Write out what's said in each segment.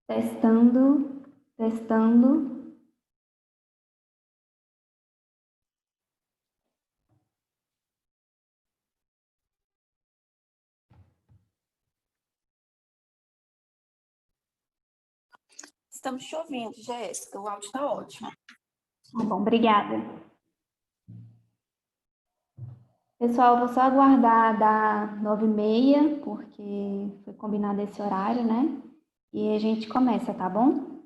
Testando, testando. Estamos te ouvindo, Jéssica. O áudio está ótimo. Tá bom, obrigada. Pessoal, vou só aguardar dar 9h30, porque foi combinado esse horário, né? E a gente começa, tá bom?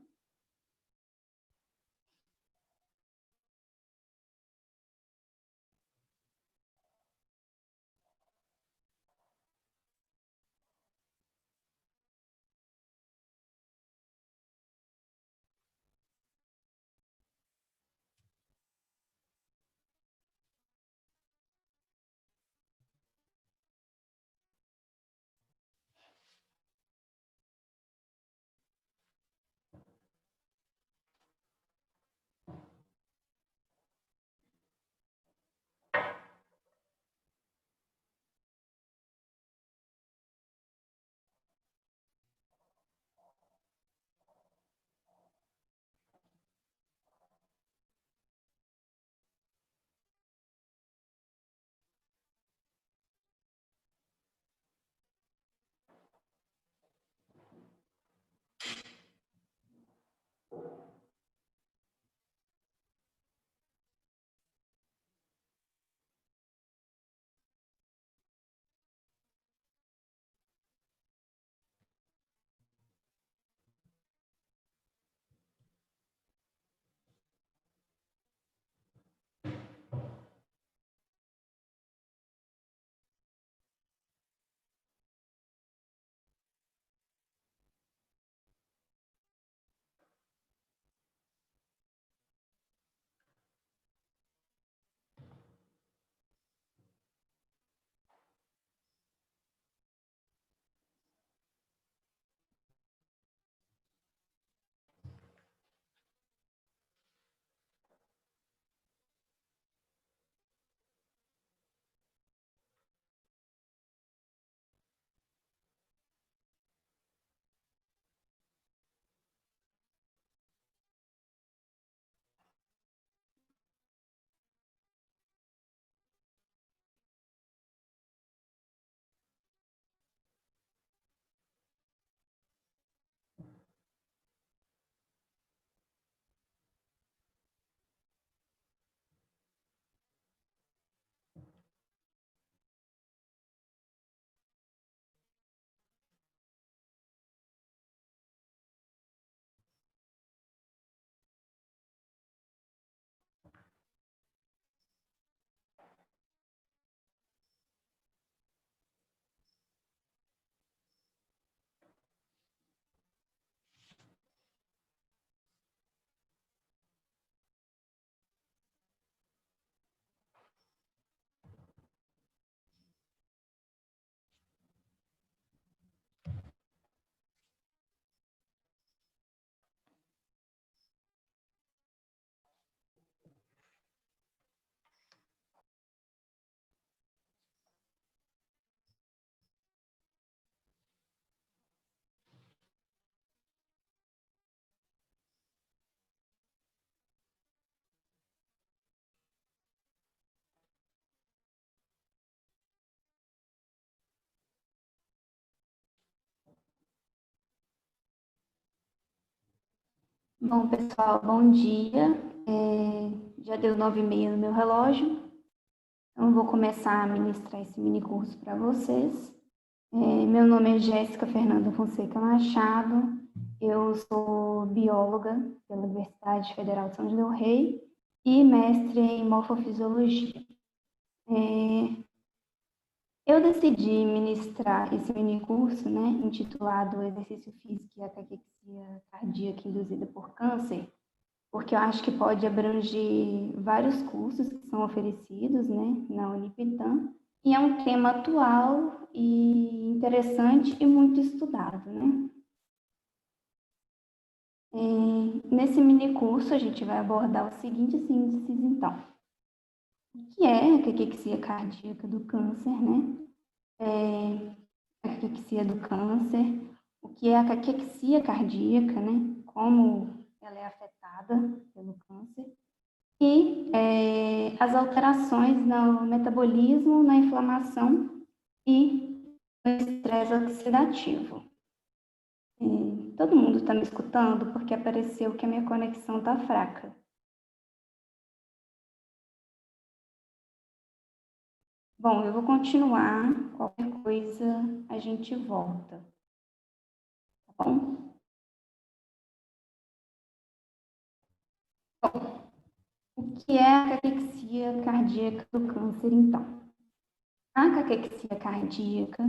Bom, pessoal, bom dia. Já deu 9h30 no meu relógio, então eu vou começar a ministrar esse mini curso para vocês. Meu nome é Jéssica Fernanda Fonseca Machado, eu sou bióloga pela Universidade Federal de São João del Rei e mestre em morfofisiologia. Eu decidi ministrar esse mini curso, né, intitulado Exercício Físico e a Caquexia Cardíaca Induzida por Câncer, porque eu acho que pode abranger vários cursos que são oferecidos, né, na Unipitã, e é um tema atual e interessante e muito estudado, né. Nesse mini curso a gente vai abordar os seguintes índices, então. O que é a caquexia cardíaca do câncer, né? A caquexia do câncer, o que é a caquexia cardíaca, né? Como ela é afetada pelo câncer, e as alterações no metabolismo, na inflamação e no estresse oxidativo. Todo mundo está me escutando porque apareceu que a minha conexão está fraca. Bom, eu vou continuar, qualquer coisa a gente volta, tá bom? Bom, o que é a caquexia cardíaca do câncer, então? A caquexia cardíaca,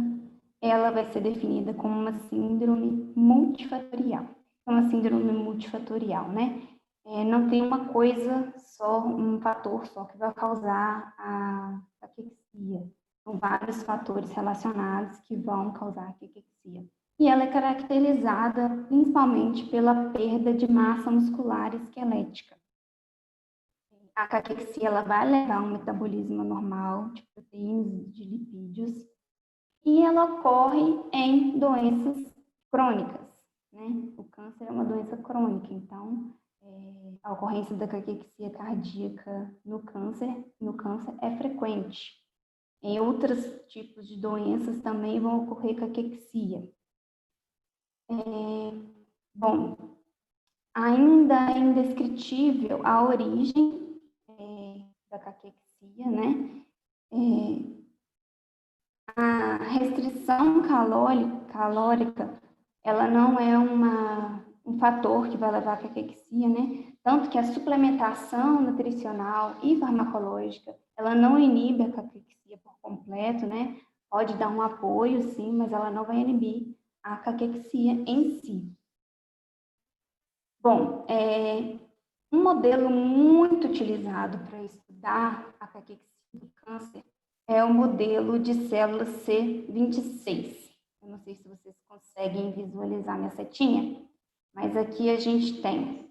ela vai ser definida como uma síndrome multifatorial. Uma síndrome multifatorial, né? Não tem uma coisa só, um fator só que vai causar a caquexia. São vários fatores relacionados que vão causar a caquexia. E ela é caracterizada principalmente pela perda de massa muscular esquelética. A caquexia ela vai levar a um metabolismo normal de proteínas, de lipídios, e ela ocorre em doenças crônicas, né? O câncer é uma doença crônica, então a ocorrência da caquexia cardíaca no câncer é frequente. Em outros tipos de doenças também vão ocorrer caquexia. Bom, ainda é indescritível a origem da caquexia, né? A restrição calórica, ela não é um fator que vai levar à caquexia, né? Tanto que a suplementação nutricional e farmacológica, ela não inibe a caquexia por completo, né? Pode dar um apoio, sim, mas ela não vai inibir a caquexia em si. Bom, um modelo muito utilizado para estudar a caquexia do câncer é o modelo de células C26. Eu não sei se vocês conseguem visualizar minha setinha, mas aqui a gente tem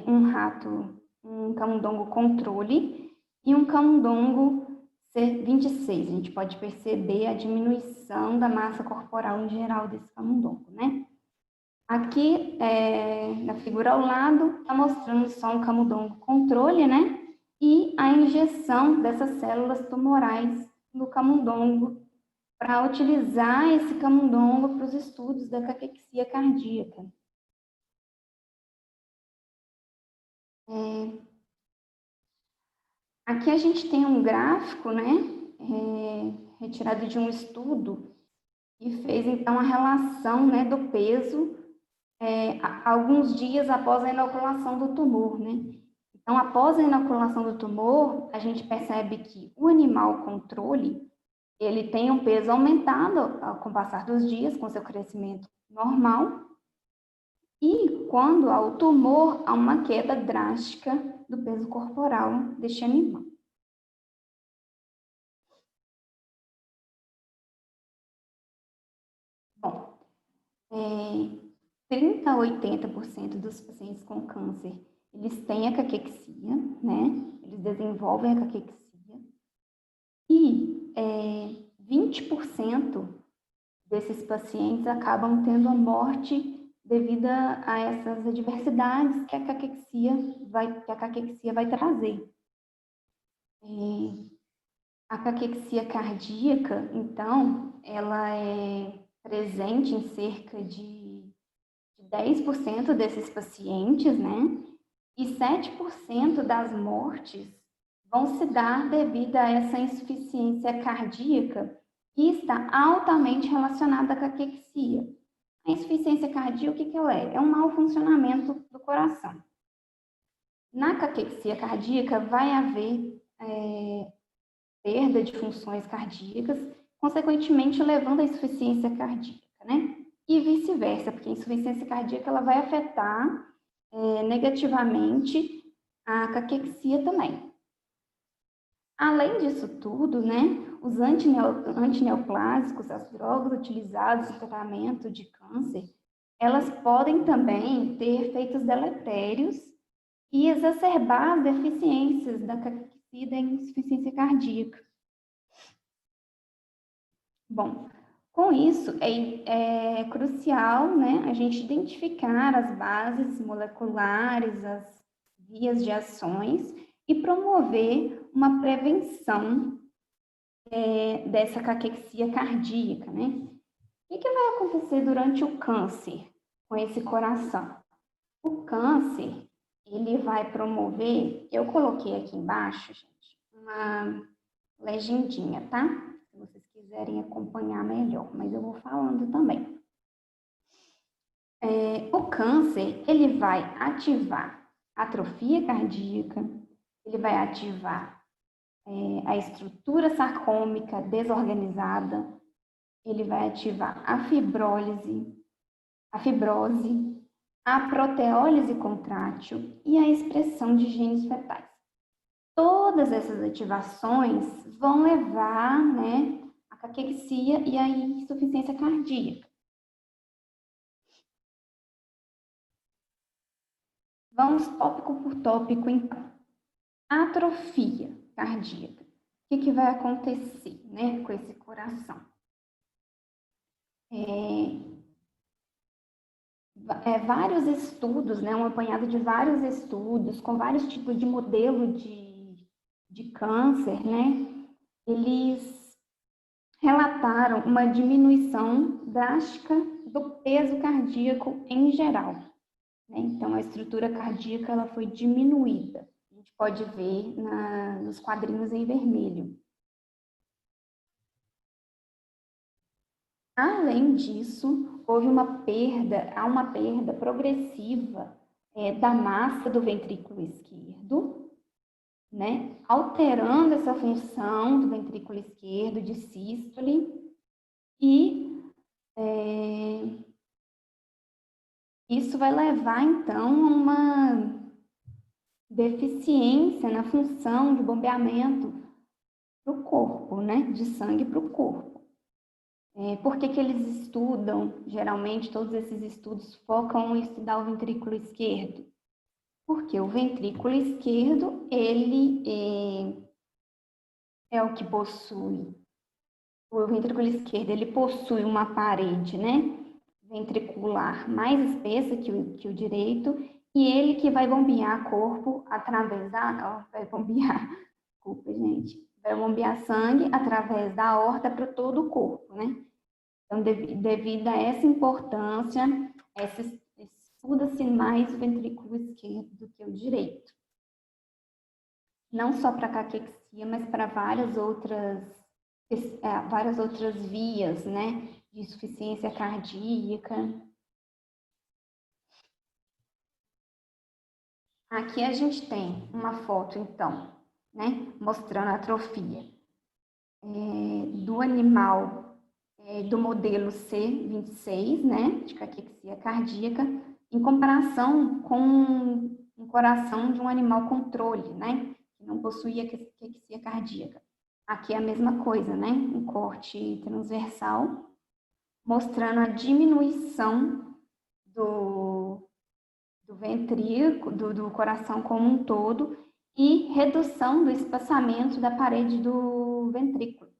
um rato, um camundongo controle e um camundongo C26. A gente pode perceber a diminuição da massa corporal em geral desse camundongo, né? Aqui, na figura ao lado, está mostrando só um camundongo controle, né? E a injeção dessas células tumorais no camundongo para utilizar esse camundongo para os estudos da caquexia cardíaca. Aqui a gente tem um gráfico, né? Retirado de um estudo e fez, então, a relação, né, do peso alguns dias após a inoculação do tumor, né? Então, após a inoculação do tumor, a gente percebe que o animal controle, ele tem um peso aumentado com o passar dos dias, com seu crescimento normal, e quando há o tumor, há uma queda drástica do peso corporal deste animal. Bom, 30 a 80% dos pacientes com câncer, eles têm a caquexia, né? Eles desenvolvem a caquexia. E 20% desses pacientes acabam tendo a morte devido a essas adversidades que a caquexia vai trazer. A caquexia cardíaca, então, ela é presente em cerca de 10% desses pacientes, né? E 7% das mortes vão se dar devido a essa insuficiência cardíaca que está altamente relacionada à caquexia. A insuficiência cardíaca, o que ela é? É um mau funcionamento do coração. Na caquexia cardíaca vai haver perda de funções cardíacas, consequentemente levando à insuficiência cardíaca, né? E vice-versa, porque a insuficiência cardíaca ela vai afetar negativamente a caquexia também. Além disso tudo, né, os antineoplásicos, as drogas utilizadas no tratamento de câncer, elas podem também ter efeitos deletérios e exacerbar as deficiências da caquexia e da insuficiência cardíaca. Bom, Com isso, é crucial, né, a gente identificar as bases moleculares, as vias de ações e promover uma prevenção dessa caquexia cardíaca, né? O que vai acontecer durante o câncer com esse coração? O câncer, ele vai promover, eu coloquei aqui embaixo, gente, uma legendinha, tá? Se vocês quiserem acompanhar melhor, mas eu vou falando também. O câncer, ele vai ativar a atrofia cardíaca, ele vai ativar a estrutura sarcômica desorganizada, ele vai ativar a fibrose, a proteólise contrátil e a expressão de genes fetais. Todas essas ativações vão levar, né, à caquexia e à insuficiência cardíaca. Vamos tópico por tópico, então. Atrofia cardíaca. O que vai acontecer, né, com esse coração? Vários estudos, né, um apanhado de vários estudos, com vários tipos de modelo de câncer, né, eles relataram uma diminuição drástica do peso cardíaco em geral. Né? Então, a estrutura cardíaca ela foi diminuída. A gente pode ver nos quadrinhos em vermelho. Além disso, há uma perda progressiva da massa do ventrículo esquerdo, né? Alterando essa função do ventrículo esquerdo de sístole e isso vai levar, então, a uma deficiência na função de bombeamento para o corpo, né? De sangue para o corpo. Por que eles estudam, geralmente, todos esses estudos focam em estudar o ventrículo esquerdo? Porque o ventrículo esquerdo, ele é o que possui, o ventrículo esquerdo, ele possui uma parede, né, ventricular mais espessa que o direito, e ele que vai bombear corpo através vai bombear, desculpa, gente, vai bombear sangue através da aorta para todo o corpo, né? Então, devido a essa importância, estuda-se mais o ventrículo esquerdo do que o direito. Não só para caquexia, mas para várias outras vias, né, de insuficiência cardíaca. Aqui a gente tem uma foto, então, né, mostrando a atrofia do animal do modelo C26, né, de caquexia cardíaca, em comparação com um coração de um animal controle, né, que não possuía caquexia cardíaca. Aqui é a mesma coisa, né, um corte transversal, mostrando a diminuição do ventrículo, do coração como um todo, e redução do espaçamento da parede do ventrículo.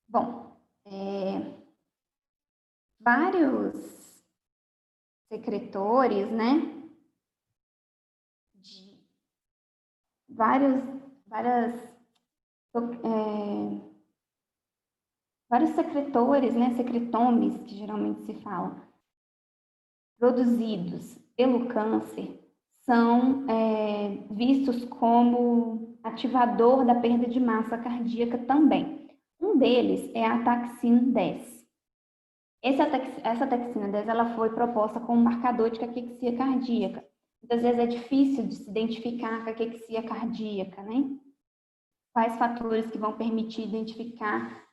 Bom, vários secretores, né, vários secretores, né, secretomes, que geralmente se fala, produzidos pelo câncer, são vistos como ativador da perda de massa cardíaca também. Um deles é a ataxina 10. Essa ataxina 10 ela foi proposta como marcador de caquexia cardíaca. Muitas vezes é difícil de se identificar a caquexia cardíaca, né? Quais fatores que vão permitir identificar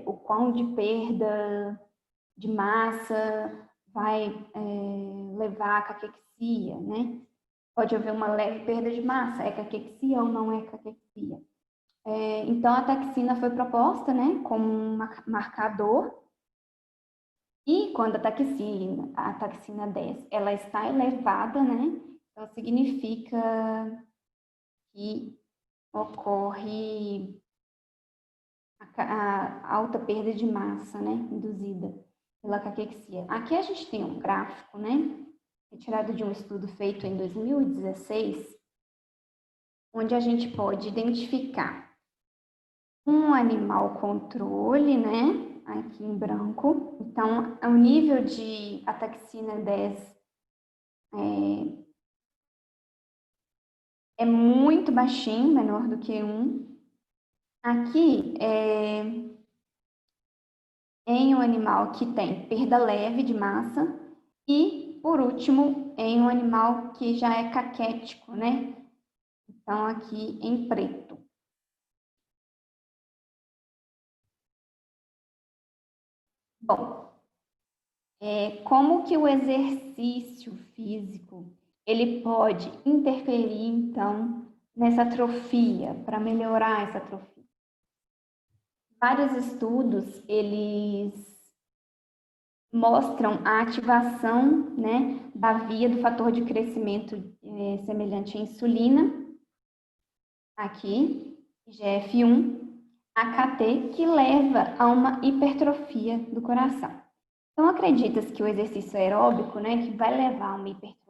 o quão de perda de massa vai levar à caquexia, né? Pode haver uma leve perda de massa, é caquexia ou não é caquexia? Então, a ataxina foi proposta, né, como um marcador, e quando a ataxina 10, ela está elevada, né, Então, significa que ocorre a alta perda de massa, né, induzida pela caquexia. Aqui a gente tem um gráfico, né, retirado de um estudo feito em 2016, onde a gente pode identificar um animal controle, né, aqui em branco. Então, o nível de ataxina 10 é muito baixinho, menor do que 1. Aqui em um animal que tem perda leve de massa e, por último, em um animal que já é caquético, né? Então, aqui em preto. Bom, como que o exercício físico ele pode interferir, então, nessa atrofia, para melhorar essa atrofia? Vários estudos, eles mostram a ativação, né, da via do fator de crescimento semelhante à insulina, aqui, IGF-1, AKT, que leva a uma hipertrofia do coração. Então, acredita-se que o exercício aeróbico, né, que vai levar a uma hipertrofia,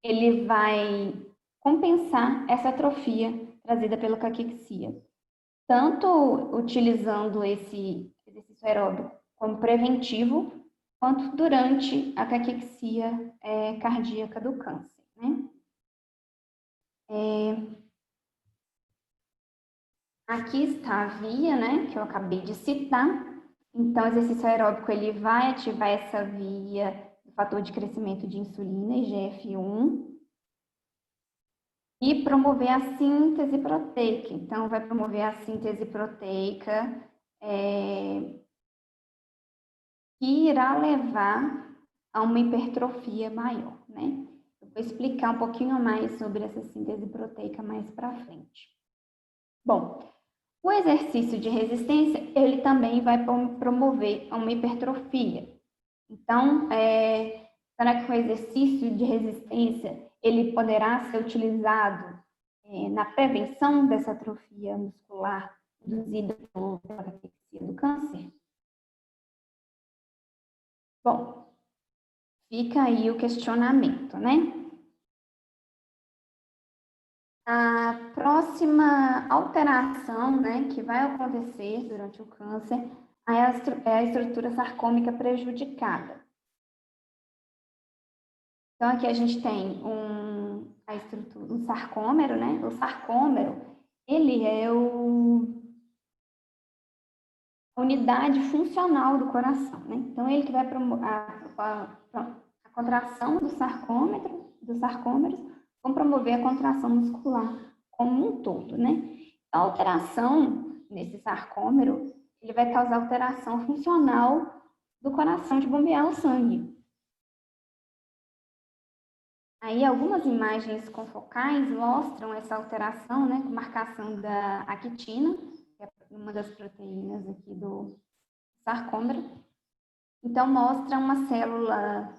ele vai compensar essa atrofia trazida pela caquexia, tanto utilizando esse exercício aeróbico como preventivo, quanto durante a caquexia cardíaca do câncer, né? Aqui está a via, né, que eu acabei de citar. Então, o exercício aeróbico ele vai ativar essa via do fator de crescimento de insulina, IGF-1, e promover a síntese proteica. Então, vai promover a síntese proteica, que irá levar a uma hipertrofia maior, né? Eu vou explicar um pouquinho mais sobre essa síntese proteica mais para frente. Bom, o exercício de resistência, ele também vai promover uma hipertrofia. Então, será que o exercício de resistência, ele poderá ser utilizado na prevenção dessa atrofia muscular induzida pela caquexia do câncer? Bom, fica aí o questionamento, né? A próxima alteração, né, que vai acontecer durante o câncer é a estrutura sarcômica prejudicada. Então, aqui a gente tem um sarcômero, né? O sarcômero, ele é a unidade funcional do coração, né? Então, ele que vai promover a contração dos sarcômeros, vão promover a contração muscular como um todo, né? A alteração nesse sarcômero, ele vai causar alteração funcional do coração de bombear o sangue. Aí, algumas imagens confocais mostram essa alteração, né, com marcação da actina, que é uma das proteínas aqui do sarcômero. Então, mostra uma célula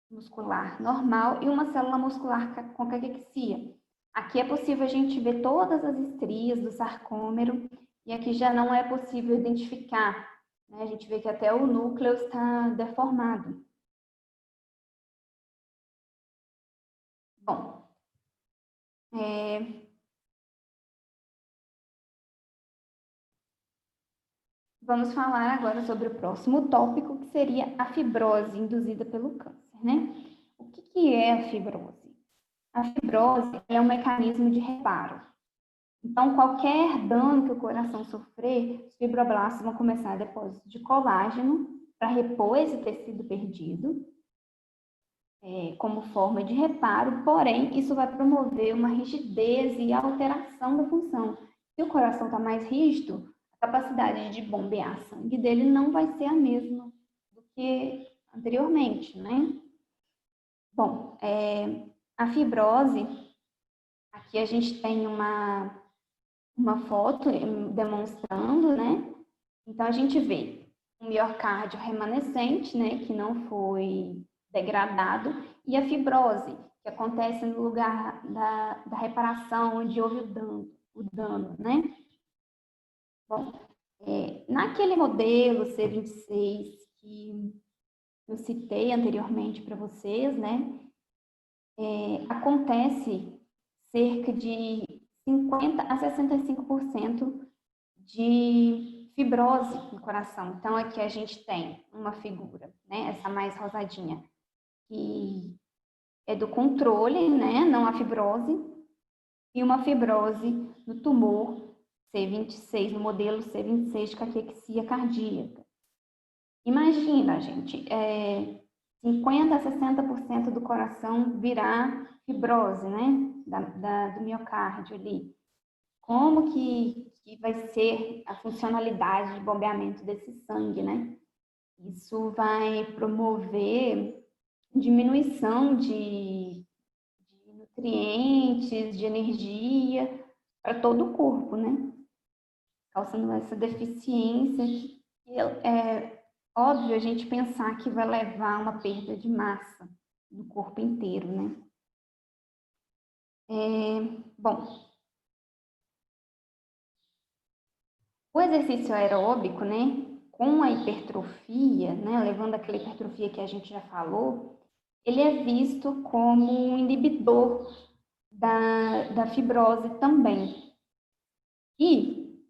muscular normal e uma célula muscular com caquexia. Aqui é possível a gente ver todas as estrias do sarcômero e aqui já não é possível identificar, né? A gente vê que até o núcleo está deformado. Bom, vamos falar agora sobre o próximo tópico, que seria a fibrose induzida pelo câncer, né? O que é a fibrose? A fibrose é um mecanismo de reparo. Então, qualquer dano que o coração sofrer, os fibroblastos vão começar a depósito de colágeno para repor esse tecido perdido, como forma de reparo, porém, isso vai promover uma rigidez e alteração da função. Se o coração está mais rígido, a capacidade de bombear sangue dele não vai ser a mesma do que anteriormente, né? Bom, a fibrose, aqui a gente tem uma foto demonstrando, né? Então, a gente vê um miocárdio remanescente, né, que não foi degradado, e a fibrose, que acontece no lugar da reparação, onde houve o dano, né? Bom, naquele modelo C26 que eu citei anteriormente para vocês, né? Acontece cerca de 50 a 65% de fibrose no coração. Então, aqui a gente tem uma figura, né? Essa mais rosadinha, que é do controle, né? Não a fibrose, e uma fibrose no tumor C26, no modelo C26 de caquexia cardíaca. Imagina, gente, 50 a 60% do coração virar fibrose, né? Do miocárdio ali. Como que vai ser a funcionalidade de bombeamento desse sangue, né? Isso vai promover diminuição de nutrientes, de energia para todo o corpo, né? Causando essa deficiência que é óbvio a gente pensar que vai levar a uma perda de massa no corpo inteiro, né? Bom, o exercício aeróbico, né, com a hipertrofia, né, levando aquela hipertrofia que a gente já falou, ele é visto como um inibidor da fibrose também. E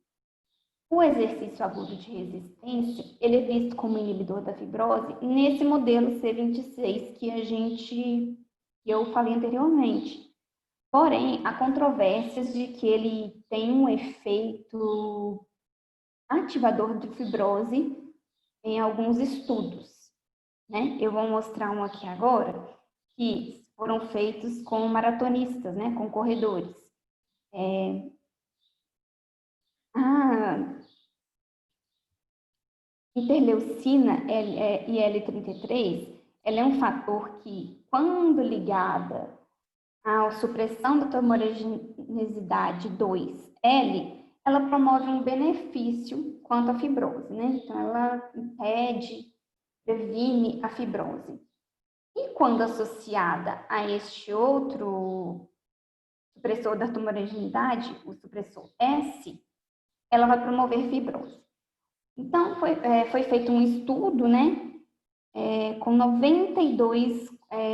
o exercício agudo de resistência, ele é visto como inibidor da fibrose nesse modelo C26 que eu falei anteriormente. Porém, há controvérsias de que ele tem um efeito ativador de fibrose em alguns estudos, né? Eu vou mostrar um aqui agora, que foram feitos com maratonistas, né? Com corredores. A interleucina IL-33, ela é um fator que, quando ligada à supressão da tumorigenesidade 2L, ela promove um benefício quanto à fibrose, né? Então, ela impede, previne a fibrose. E quando associada a este outro supressor da tumorigenesidade, o supressor S, ela vai promover fibrose. Então, foi feito um estudo, né, com 92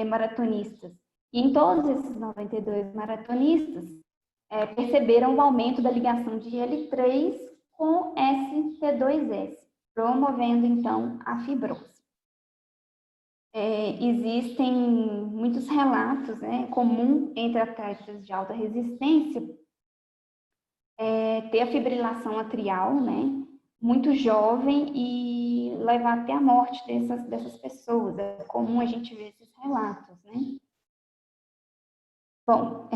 maratonistas. E em todos esses 92 maratonistas, perceberam o aumento da ligação de L3 com ST2S, promovendo, então, a fibrose. Existem muitos relatos, né, comum entre atletas de alta resistência, ter a fibrilação atrial, né, muito jovem e levar até a morte dessas pessoas. É comum a gente ver esses relatos, né? Bom,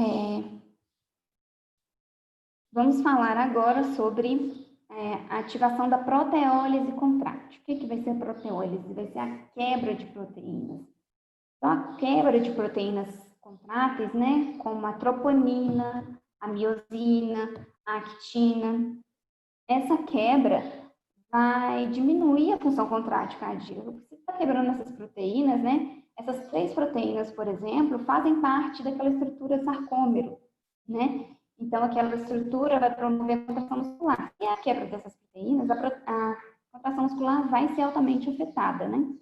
vamos falar agora sobre a ativação da proteólise contrátil. O que vai ser a proteólise? Vai ser a quebra de proteínas. Então, a quebra de proteínas contráteis, né, como a troponina, a miosina, a actina, essa quebra vai diminuir a função contrátil cardíaca. Você está quebrando essas proteínas, né? Essas 3 proteínas, por exemplo, fazem parte daquela estrutura sarcômero, né? Então, aquela estrutura vai promover a contração muscular. E a quebra dessas proteínas, a contração muscular vai ser altamente afetada, né?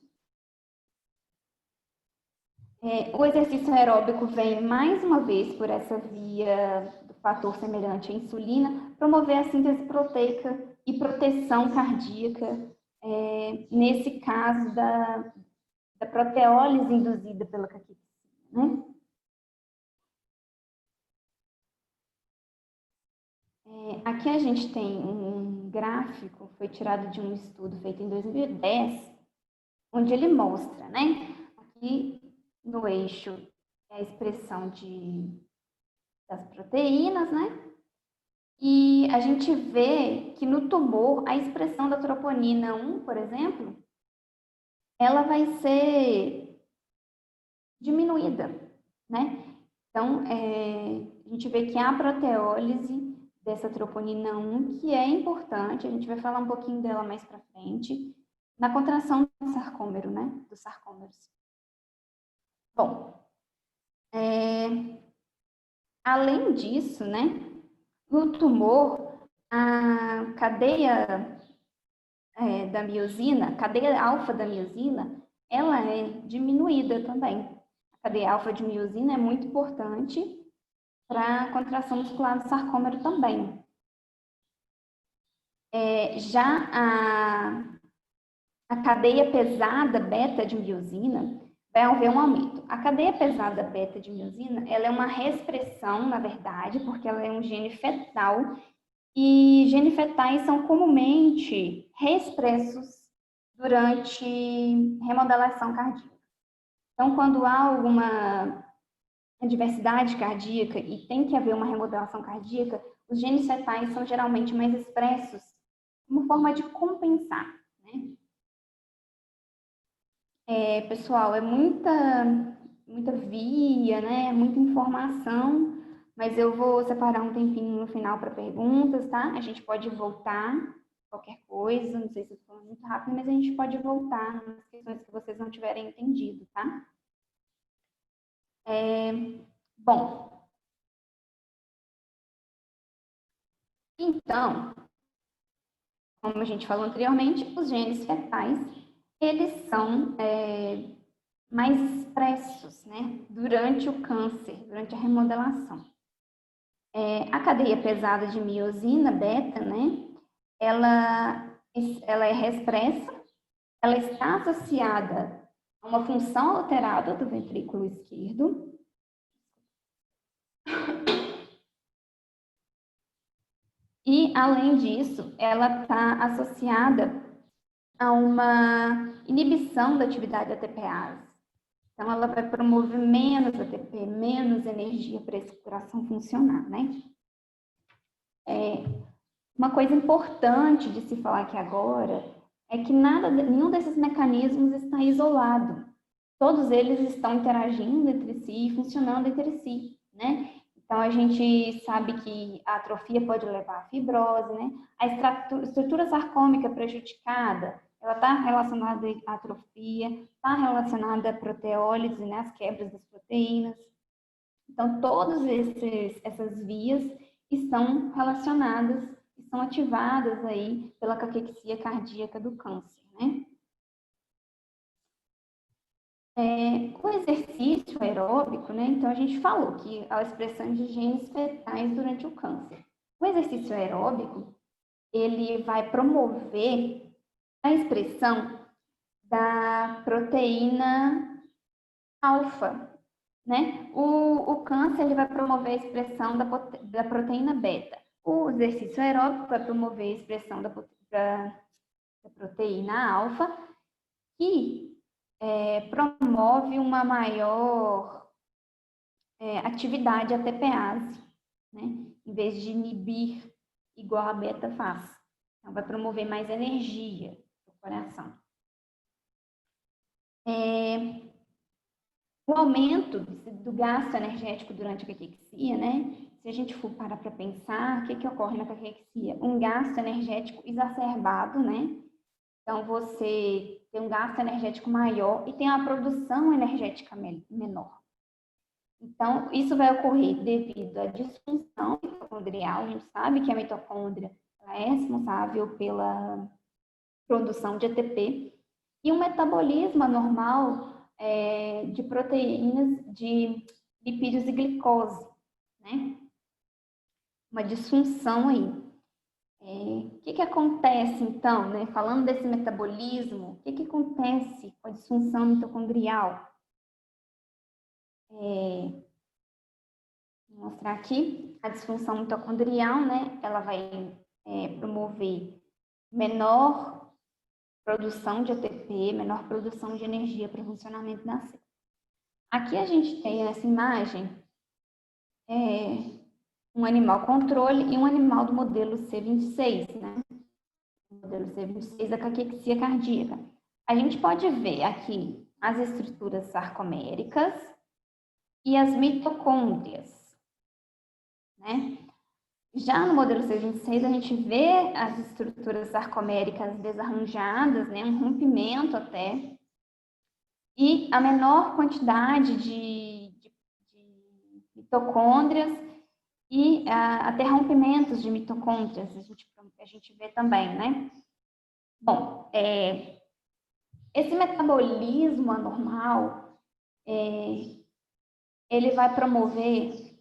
O exercício aeróbico vem mais uma vez por essa via do fator semelhante à insulina, promover a síntese proteica e proteção cardíaca, nesse caso da proteólise induzida pela caquexia, né? Aqui a gente tem um gráfico, foi tirado de um estudo feito em 2010, onde ele mostra, né? Aqui no eixo é a expressão das proteínas, né? E a gente vê que no tumor, a expressão da troponina 1, por exemplo, ela vai ser diminuída, né? Então, a gente vê que há proteólise dessa troponina 1, que é importante, a gente vai falar um pouquinho dela mais para frente, na contração do sarcômero, né? Dos sarcômeros. Bom, Além disso, né, no tumor, a cadeia da miosina, cadeia alfa da miosina, ela é diminuída também. A cadeia alfa de miosina é muito importante para a contração muscular do sarcômero também. Já a cadeia pesada beta de miosina, vai haver um aumento. A cadeia pesada beta de miosina, ela é uma reexpressão, na verdade, porque ela é um gene fetal, e genes fetais são comumente reexpressos durante remodelação cardíaca. Então, quando há alguma diversidade cardíaca e tem que haver uma remodelação cardíaca, os genes fetais são geralmente mais expressos como forma de compensar, né? Pessoal, é muita via, né? Muita informação, mas eu vou separar um tempinho no final para perguntas, tá? A gente pode voltar qualquer coisa, não sei se eu estou falando muito rápido, mas a gente pode voltar nas questões que vocês não tiverem entendido, tá? Bom, então, como a gente falou anteriormente, os genes fetais, eles são mais expressos, né, durante o câncer, durante a remodelação. A cadeia pesada de miosina, beta, né, ela é reexpressa, ela está associada a uma função alterada do ventrículo esquerdo. E, além disso, ela está associada a uma inibição da atividade ATPase. Então, ela vai promover menos ATP, menos energia para esse coração funcionar, né? Uma coisa importante de se falar aqui agora é que nenhum desses mecanismos está isolado. Todos eles estão interagindo entre si e funcionando entre si, né? Então, a gente sabe que a atrofia pode levar à fibrose, né? A estrutura sarcômica prejudicada, ela está relacionada à atrofia, está relacionada à proteólise, né? As quebras das proteínas. Então, todas essas vias estão relacionadas, estão ativadas aí pela caquexia cardíaca do câncer, né? O exercício aeróbico, né? Então, a gente falou que a expressão de genes fetais durante o câncer. O exercício aeróbico, ele vai promover a expressão da proteína alfa, né? O câncer, ele vai promover a expressão da proteína beta. O exercício aeróbico vai promover a expressão da proteína alfa, que promove uma maior atividade ATPase, né? Em vez de inibir igual a beta faz. Então, vai promover mais energia para o coração. O aumento do gasto energético durante a caquexia, né? Se a gente for parar para pensar, o que ocorre na caquexia? Um gasto energético exacerbado, né? Então, você tem um gasto energético maior e tem uma produção energética menor. Então, isso vai ocorrer devido à disfunção mitocondrial. A gente sabe que a mitocôndria ela é responsável pela produção de ATP e um metabolismo anormal de proteínas, de lipídios e glicose, né? Uma disfunção aí. O que acontece, então, né? Falando desse metabolismo, o que acontece com a disfunção mitocondrial? Vou mostrar aqui a disfunção mitocondrial, né? Ela vai promover menor produção de ATP, menor produção de energia para o funcionamento da célula. Aqui a gente tem nessa imagem um animal controle e um animal do modelo C26, né? O modelo C26 da caquexia cardíaca. A gente pode ver aqui as estruturas sarcoméricas e as mitocôndrias, né? Já no modelo C26, a gente vê as estruturas sarcoméricas desarranjadas, né? Um rompimento até, e a menor quantidade de mitocôndrias e até rompimentos de mitocôndrias, a gente vê também, né? Bom, esse metabolismo anormal, ele vai promover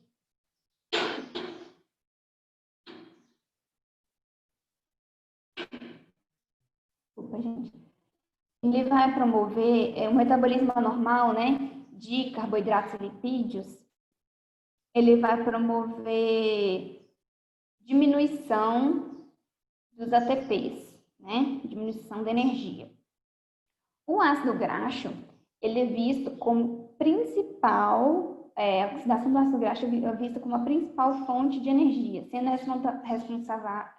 ele vai promover o metabolismo anormal, né, de carboidratos e lipídios, ele vai promover diminuição dos ATPs, né, diminuição da energia. O ácido graxo, ele é visto como principal, a oxidação do ácido graxo é vista como a principal fonte de energia, sendo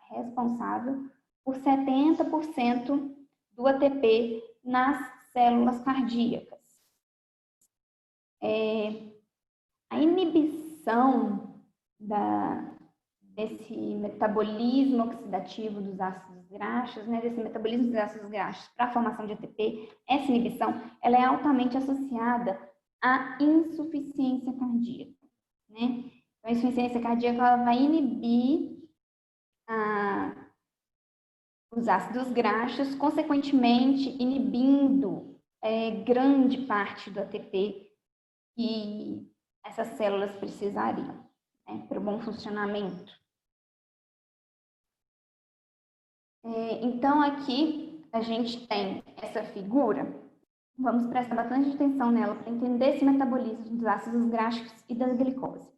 responsável por 70% do ATP nas células cardíacas. A inibição desse metabolismo oxidativo dos ácidos graxos, né, desse metabolismo dos ácidos graxos para a formação de ATP, essa inibição, ela é altamente associada à insuficiência cardíaca, né? Então, a insuficiência cardíaca, ela vai inibir os ácidos graxos, consequentemente inibindo grande parte do ATP que essas células precisariam, né, para o bom funcionamento. Então, aqui a gente tem essa figura, vamos prestar bastante atenção nela para entender esse metabolismo dos ácidos graxos e da glicose.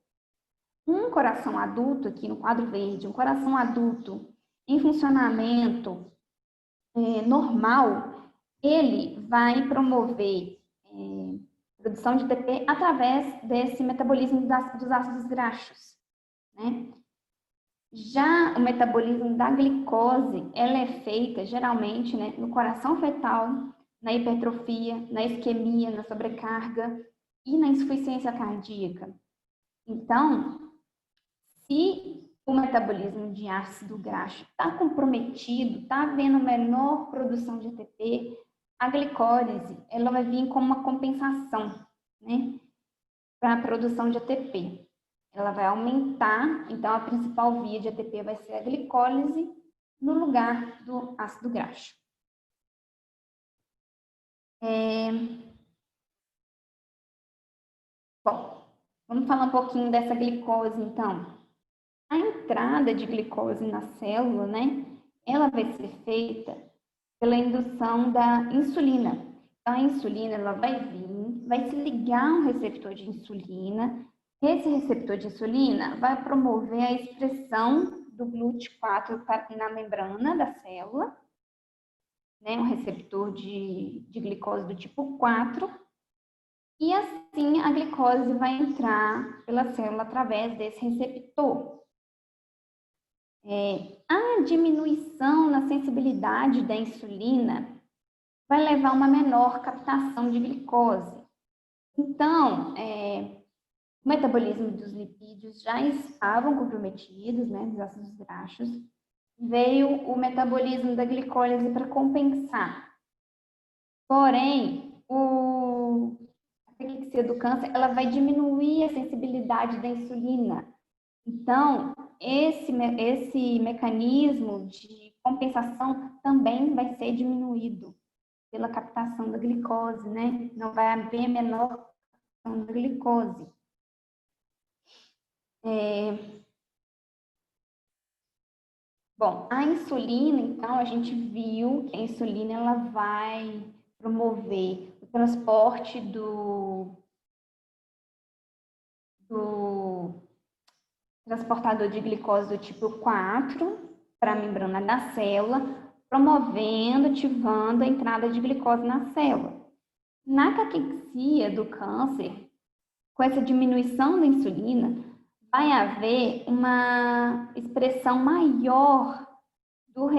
Um coração adulto, aqui no quadro verde, um coração adulto em funcionamento normal, ele vai promover produção de ATP através desse metabolismo dos ácidos graxos, né? Já o metabolismo da glicose, ela é feita geralmente, né, no coração fetal, na hipertrofia, na isquemia, na sobrecarga e na insuficiência cardíaca. Então, se o metabolismo de ácido graxo está comprometido, está havendo menor produção de ATP, a glicólise ela vai vir como uma compensação, né, para a produção de ATP. Ela vai aumentar, então a principal via de ATP vai ser a glicólise no lugar do ácido graxo. Bom, vamos falar um pouquinho dessa glicose, então. A entrada de glicose na célula, né, ela vai ser feita pela indução da insulina. Então, a insulina, ela vai vir, vai se ligar a um receptor de insulina. Esse receptor de insulina vai promover a expressão do GLUT4 na membrana da célula, né, um receptor de glicose do tipo 4, e assim a glicose vai entrar pela célula através desse receptor. A diminuição na sensibilidade da insulina vai levar a uma menor captação de glicose. Então, o metabolismo dos lipídios já estavam comprometidos, né, dos ácidos graxos. Veio o metabolismo da glicólise para compensar. Porém, a cachexia do câncer, ela vai diminuir a sensibilidade da insulina. Então, esse mecanismo de compensação também vai ser diminuído pela captação da glicose, né? Não vai haver menor captação da glicose. Bom, a insulina, então, a gente viu que a insulina ela vai promover o transporte do transportador de glicose do tipo 4 para a membrana da célula, promovendo, ativando a entrada de glicose na célula. Na caquexia do câncer, com essa diminuição da insulina, vai haver uma expressão maior do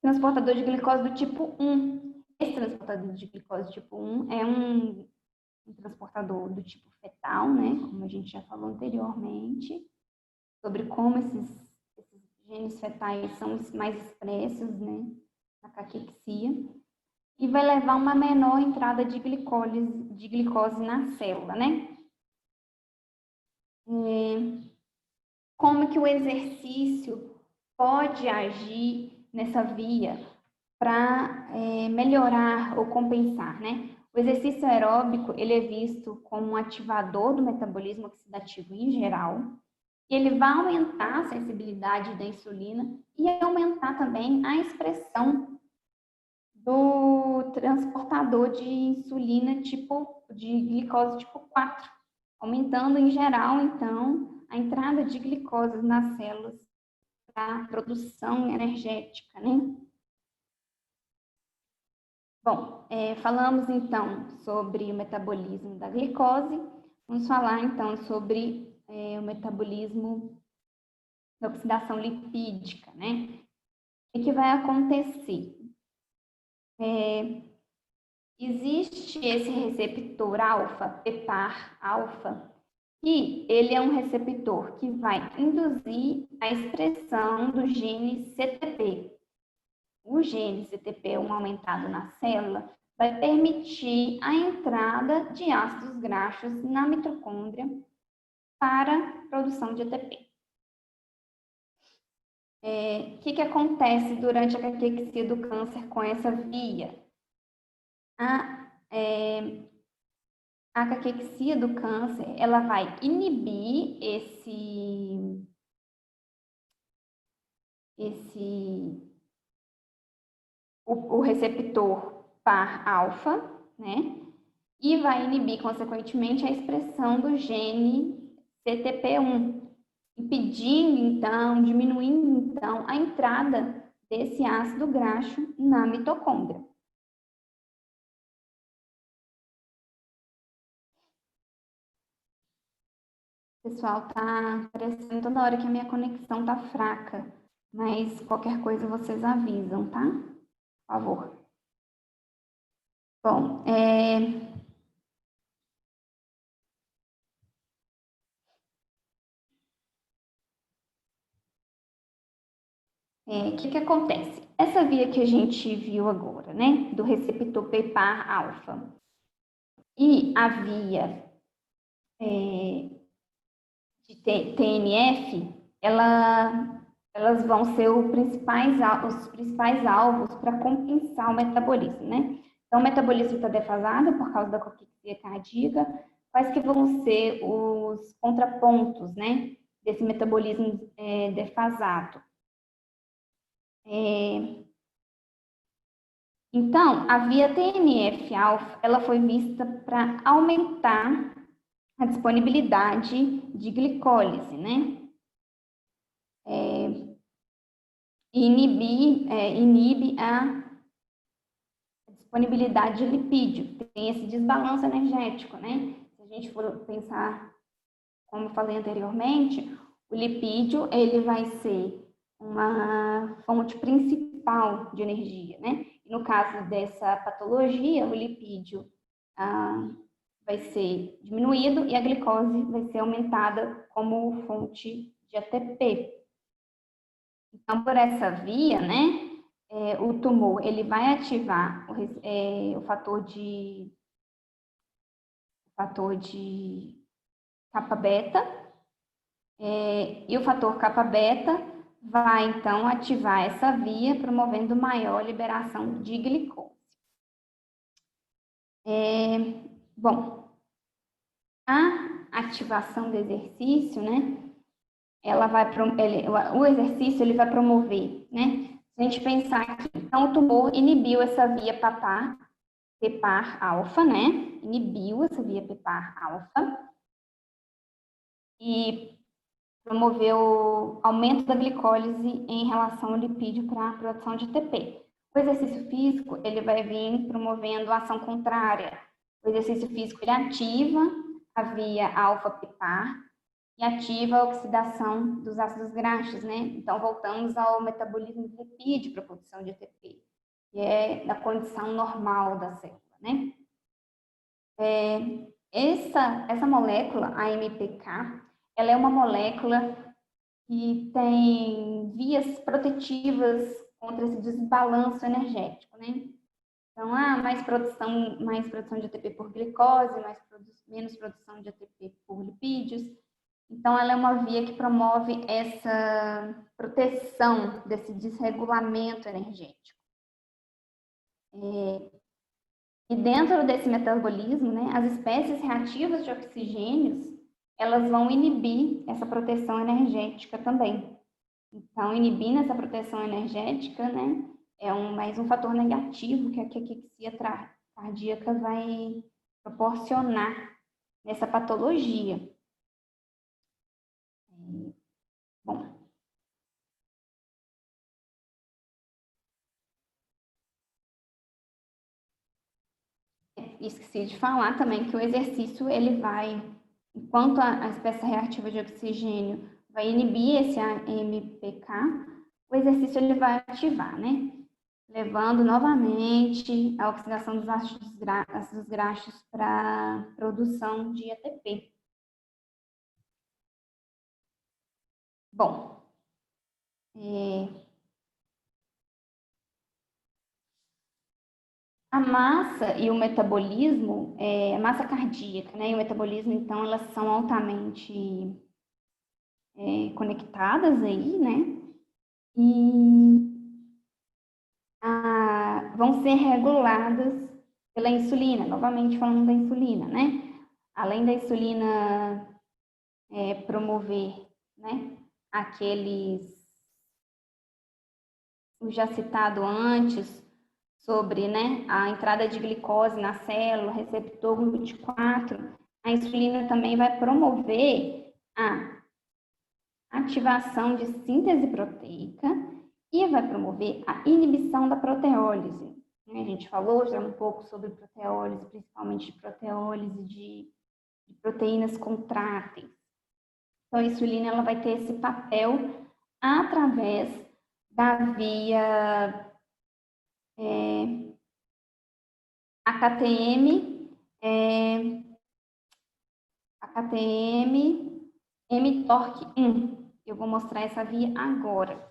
transportador de glicose do tipo 1. Esse transportador de glicose do tipo 1 é um transportador do tipo fetal, né? Como a gente já falou anteriormente, sobre como esses genes fetais são mais expressos, né, na caquexia, e vai levar uma menor entrada de glicose na célula, né? como que o exercício pode agir nessa via para melhorar ou compensar, né? O exercício aeróbico, ele é visto como um ativador do metabolismo oxidativo em geral, e ele vai aumentar a sensibilidade da insulina e aumentar também a expressão do transportador de insulina de glicose tipo 4, aumentando em geral, então, a entrada de glicose nas células para produção energética, né? Bom, falamos então sobre o metabolismo da glicose, vamos falar então sobre o metabolismo da oxidação lipídica, né? O que vai acontecer? Existe esse receptor alfa, PPAR-alfa, e ele é um receptor que vai induzir a expressão do gene CTP. O gene CTP1 aumentado na célula vai permitir a entrada de ácidos graxos na mitocôndria para produção de ATP. O que acontece durante a caquexia do câncer com essa via? A caquexia do câncer, ela vai inibir o receptor PAR-alfa, né? E vai inibir, consequentemente, a expressão do gene CTP1, impedindo, então, diminuindo, então, a entrada desse ácido graxo na mitocôndria. Pessoal, tá parecendo toda hora que a minha conexão tá fraca, mas qualquer coisa vocês avisam, tá? Por favor. Bom, o que acontece? Essa via que a gente viu agora, né, do receptor PPAR-alfa e a via de TNF, elas vão ser os principais alvos para compensar o metabolismo, né? Então, o metabolismo está defasado por causa da coquexia cardíaca. Quais que vão ser os contrapontos, né, desse metabolismo defasado? Então, a via TNF-alfa, ela foi vista para aumentar a disponibilidade de glicólise, né? Inibe a disponibilidade de lipídio, tem esse desbalanço energético, né? Se a gente for pensar, como eu falei anteriormente, o lipídio, ele vai ser uma fonte principal de energia, né? E no caso dessa patologia, o lipídio vai ser diminuído e a glicose vai ser aumentada como fonte de ATP. Então, por essa via, né, o tumor ele vai ativar o fator de kappa beta, e o fator kappa beta vai então ativar essa via, promovendo maior liberação de glicose. Bom, a ativação do exercício, né, o exercício ele vai promover, né? Se a gente pensar aqui, então o tumor inibiu essa via PPAR-alfa, né? Inibiu essa via PPAR-alfa e promoveu aumento da glicólise em relação ao lipídio para a produção de ATP. O exercício físico, ele vai vir promovendo a ação contrária. O exercício físico, ele ativa a via alfa-PPAR e ativa a oxidação dos ácidos graxos, né? Então, voltamos ao metabolismo do lipídio para a produção de ATP, que é da condição normal da célula, né? Essa molécula, a AMPK, ela é uma molécula que tem vias protetivas contra esse desbalanço energético, né? Então, mais produção de ATP por glicose, menos produção de ATP por lipídios. Então, ela é uma via que promove essa proteção desse desregulamento energético. E dentro desse metabolismo, né, as espécies reativas de oxigênios, elas vão inibir essa proteção energética também. Então, inibindo essa proteção energética, né, é mais um fator negativo que a caquexia cardíaca vai proporcionar nessa patologia. Bom, esqueci de falar também que o exercício, ele vai, enquanto a espécie reativa de oxigênio vai inibir esse AMPK, o exercício ele vai ativar, né? Levando novamente a oxidação dos ácidos graxos para produção de ATP. Bom, a massa e o metabolismo, a massa cardíaca, né, e o metabolismo, então, elas são altamente conectadas aí, né, e vão ser reguladas pela insulina, novamente falando da insulina, né, além da insulina promover, né, o já citado antes, sobre, né, a entrada de glicose na célula, receptor GLUT4, a insulina também vai promover a ativação de síntese proteica e vai promover a inibição da proteólise. A gente falou já um pouco sobre proteólise, principalmente de proteólise de proteínas contráteis. Então, a insulina ela vai ter esse papel através da via mTORC1. Eu vou mostrar essa via agora.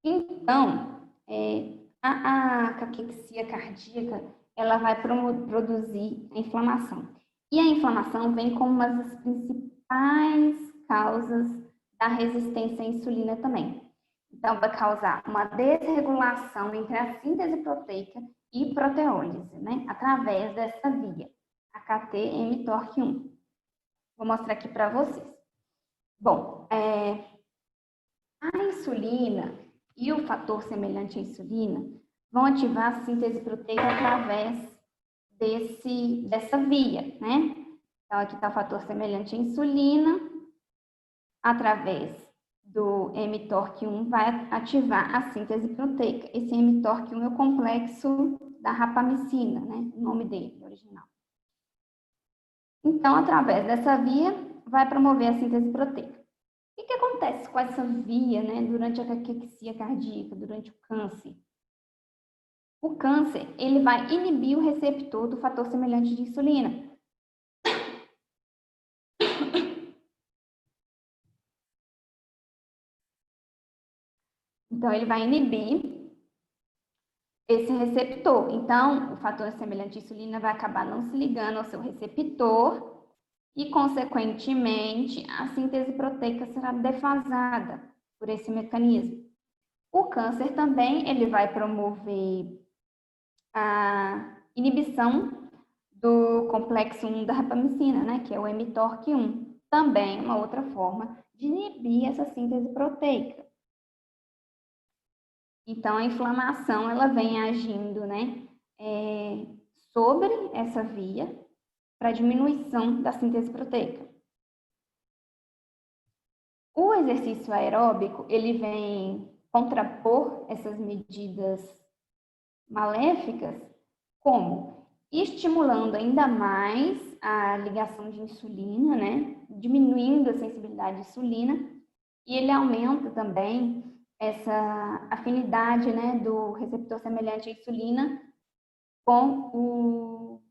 Então, a caquexia cardíaca, ela vai produzir a inflamação. E a inflamação vem como uma das principais causas da resistência à insulina também. Então, vai causar uma desregulação entre a síntese proteica e proteólise, né? Através dessa via, a AKT-mTORC1. Vou mostrar aqui para vocês. Bom, a insulina e o fator semelhante à insulina vão ativar a síntese proteica através dessa via, né? Então, aqui está o fator semelhante à insulina, através do mTORC1 vai ativar a síntese proteica. Esse mTORC1 é o complexo da rapamicina, né? O nome dele, original. Então, através dessa via, vai promover a síntese proteica. O que acontece com essa via, né, durante a caquexia cardíaca, durante o câncer? O câncer, ele vai inibir o receptor do fator semelhante de insulina. Então, ele vai inibir esse receptor. Então, o fator semelhante de insulina vai acabar não se ligando ao seu receptor e, consequentemente, a síntese proteica será defasada por esse mecanismo. O câncer também, ele vai promover a inibição do complexo 1 da rapamicina, né, que é o mTORC1. Também uma outra forma de inibir essa síntese proteica. Então, a inflamação, ela vem agindo, né, sobre essa via para diminuição da síntese proteica. O exercício aeróbico, ele vem contrapor essas medidas maléficas, como? Estimulando ainda mais a ligação de insulina, né, diminuindo a sensibilidade à insulina, e ele aumenta também essa afinidade, né, do receptor semelhante à insulina com o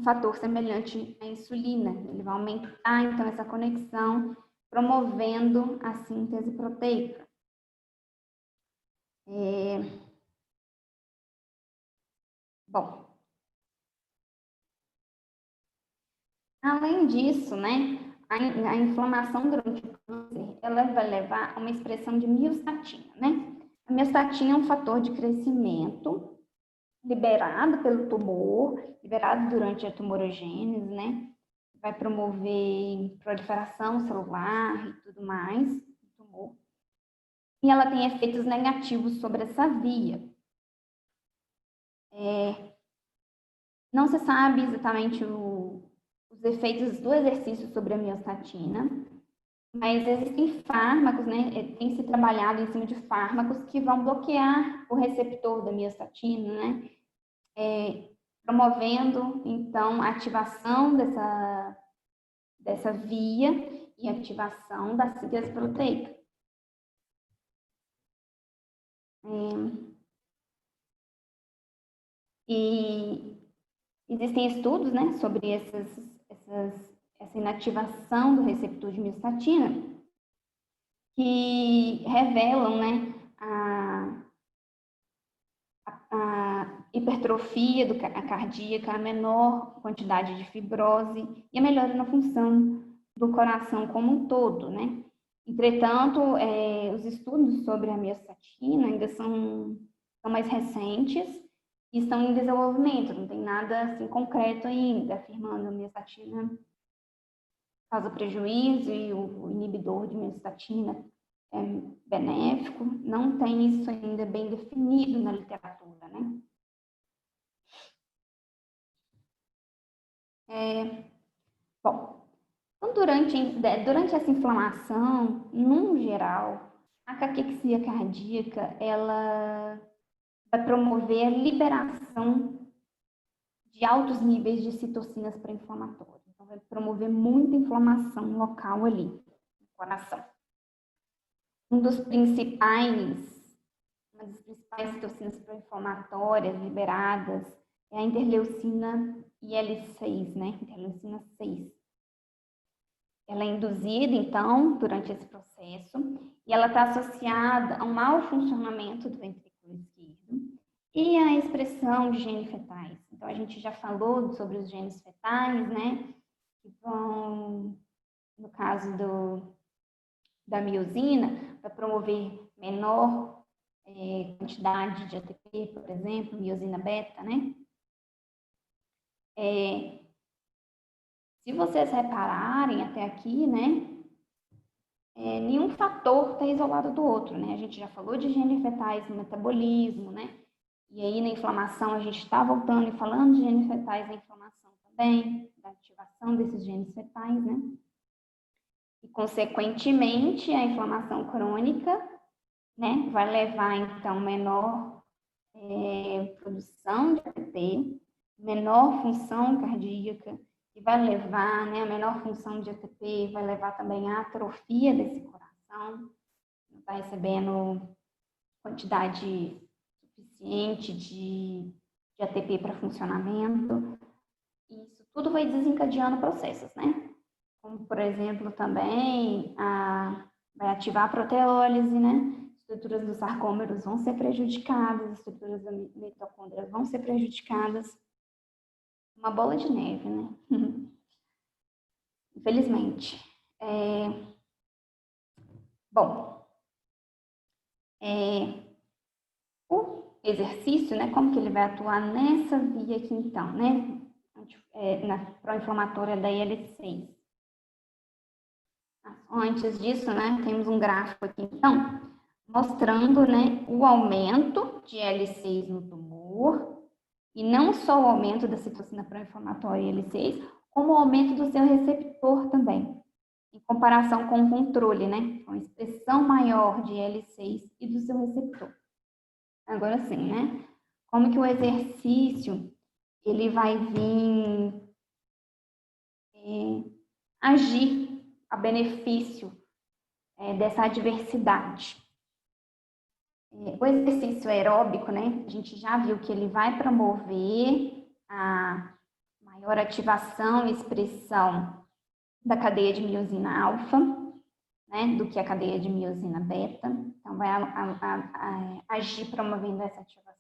fator semelhante à insulina. Ele vai aumentar, então, essa conexão, promovendo a síntese proteica. Bom, Além disso, né, a inflamação durante o câncer, ela vai levar a uma expressão de miostatina, né? A miostatina é um fator de crescimento liberado pelo tumor, liberado durante a tumorogênese, né? Vai promover proliferação celular e tudo mais do tumor. E ela tem efeitos negativos sobre essa via. Não se sabe exatamente os efeitos do exercício sobre a miostatina, mas existem fármacos, né? Tem se trabalhado em cima de fármacos que vão bloquear o receptor da miostatina, né? Promovendo, então, a ativação dessa via e ativação da síntese proteica. E existem estudos, né, sobre essa inativação do receptor de miostatina que revelam, né, a hipertrofia cardíaca, a menor quantidade de fibrose e a melhora na função do coração como um todo, né? Entretanto, os estudos sobre a miostatina ainda são mais recentes e estão em desenvolvimento, não tem nada assim concreto ainda, afirmando a miostatina causa prejuízo e o inibidor de miostatina é benéfico, não tem isso ainda bem definido na literatura, né? Bom, então durante essa inflamação, num geral, a caquexia cardíaca, ela vai promover a liberação de altos níveis de citocinas pré-inflamatórias. Então, vai promover muita inflamação local ali, no coração. Uma das principais citocinas pró-inflamatórias liberadas é a interleucina IL-6, né? Interleucina 6. Ela é induzida, então, durante esse processo, e ela está associada a um mau funcionamento do ventrículo esquerdo e a expressão de genes fetais. Então, a gente já falou sobre os genes fetais, né? Que vão, no caso da miosina, vai promover menor quantidade de ATP, por exemplo, miosina beta, né? Se vocês repararem até aqui, né? Nenhum fator está isolado do outro, né? A gente já falou de genes fetais no metabolismo, né? E aí na inflamação a gente está voltando e falando de genes fetais na inflamação também, da ativação desses genes fetais, né? E consequentemente a inflamação crônica, né? Vai levar então menor produção de ATP, menor função cardíaca, e vai levar, né, a menor função de ATP, vai levar também à atrofia desse coração, não está recebendo quantidade suficiente de ATP para funcionamento. Isso tudo vai desencadeando processos, né? Como, por exemplo, também vai ativar a proteólise, né? Estruturas dos sarcômeros vão ser prejudicadas, estruturas das mitocôndrias vão ser prejudicadas. Uma bola de neve, né? Infelizmente. Bom, o exercício, né? Como que ele vai atuar nessa via aqui, então, né? Na pró-inflamatória da IL-6. Antes disso, né? Temos um gráfico aqui, então, mostrando, né, o aumento de IL-6 no tumor, e não só o aumento da citocina pró-inflamatória IL-6, como o aumento do seu receptor também, em comparação com o controle, né? Com a expressão maior de IL-6 e do seu receptor. Agora sim, né? Como que o exercício, ele vai vir agir a benefício dessa adversidade. O exercício aeróbico, né? A gente já viu que ele vai promover a maior ativação e expressão da cadeia de miosina alfa, né, do que a cadeia de miosina beta. Então, vai agir promovendo essa ativação.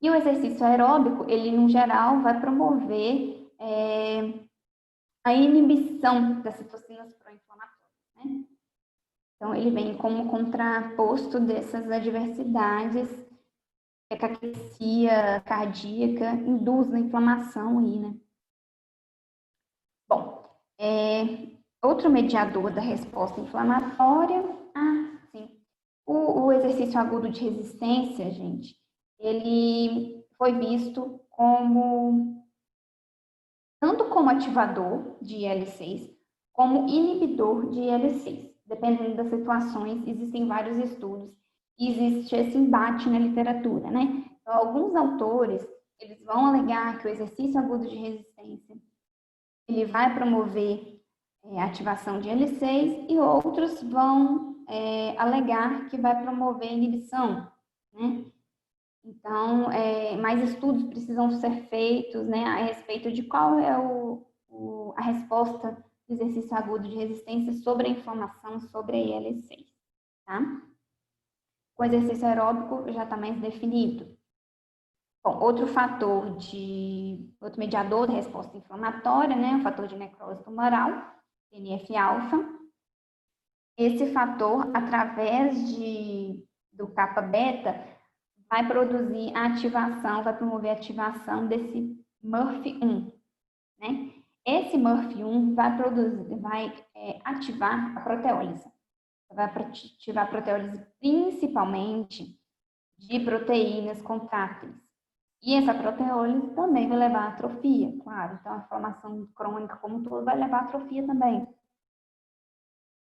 E o exercício aeróbico, ele, no geral, vai promover a inibição das citocinas pró-inflamatórias, né? Então, ele vem como contraposto dessas adversidades que a caquexia cardíaca induz na inflamação aí, né? Bom, outro mediador da resposta inflamatória, sim, o exercício agudo de resistência, gente, ele foi visto como, tanto como ativador de IL-6, como inibidor de IL-6. Dependendo das situações, existem vários estudos e existe esse embate na literatura, né? Então, alguns autores, eles vão alegar que o exercício agudo de resistência, ele vai promover a ativação de IL-6 e outros vão alegar que vai promover inibição, né? Então, mais estudos precisam ser feitos, né, a respeito de qual é a resposta do exercício agudo de resistência sobre a inflamação, sobre a IL-6, tá? O exercício aeróbico já está mais definido. Bom, outro mediador da resposta inflamatória, né, o fator de necrose tumoral, TNF-alfa. Esse fator, através do kappa-beta, vai produzir a ativação, vai promover a ativação desse MURF1, né? Esse MURF1 vai ativar a proteólise. Vai ativar a proteólise principalmente de proteínas contráteis. E essa proteólise também vai levar à atrofia, claro. Então, a inflamação crônica como um todo vai levar à atrofia também.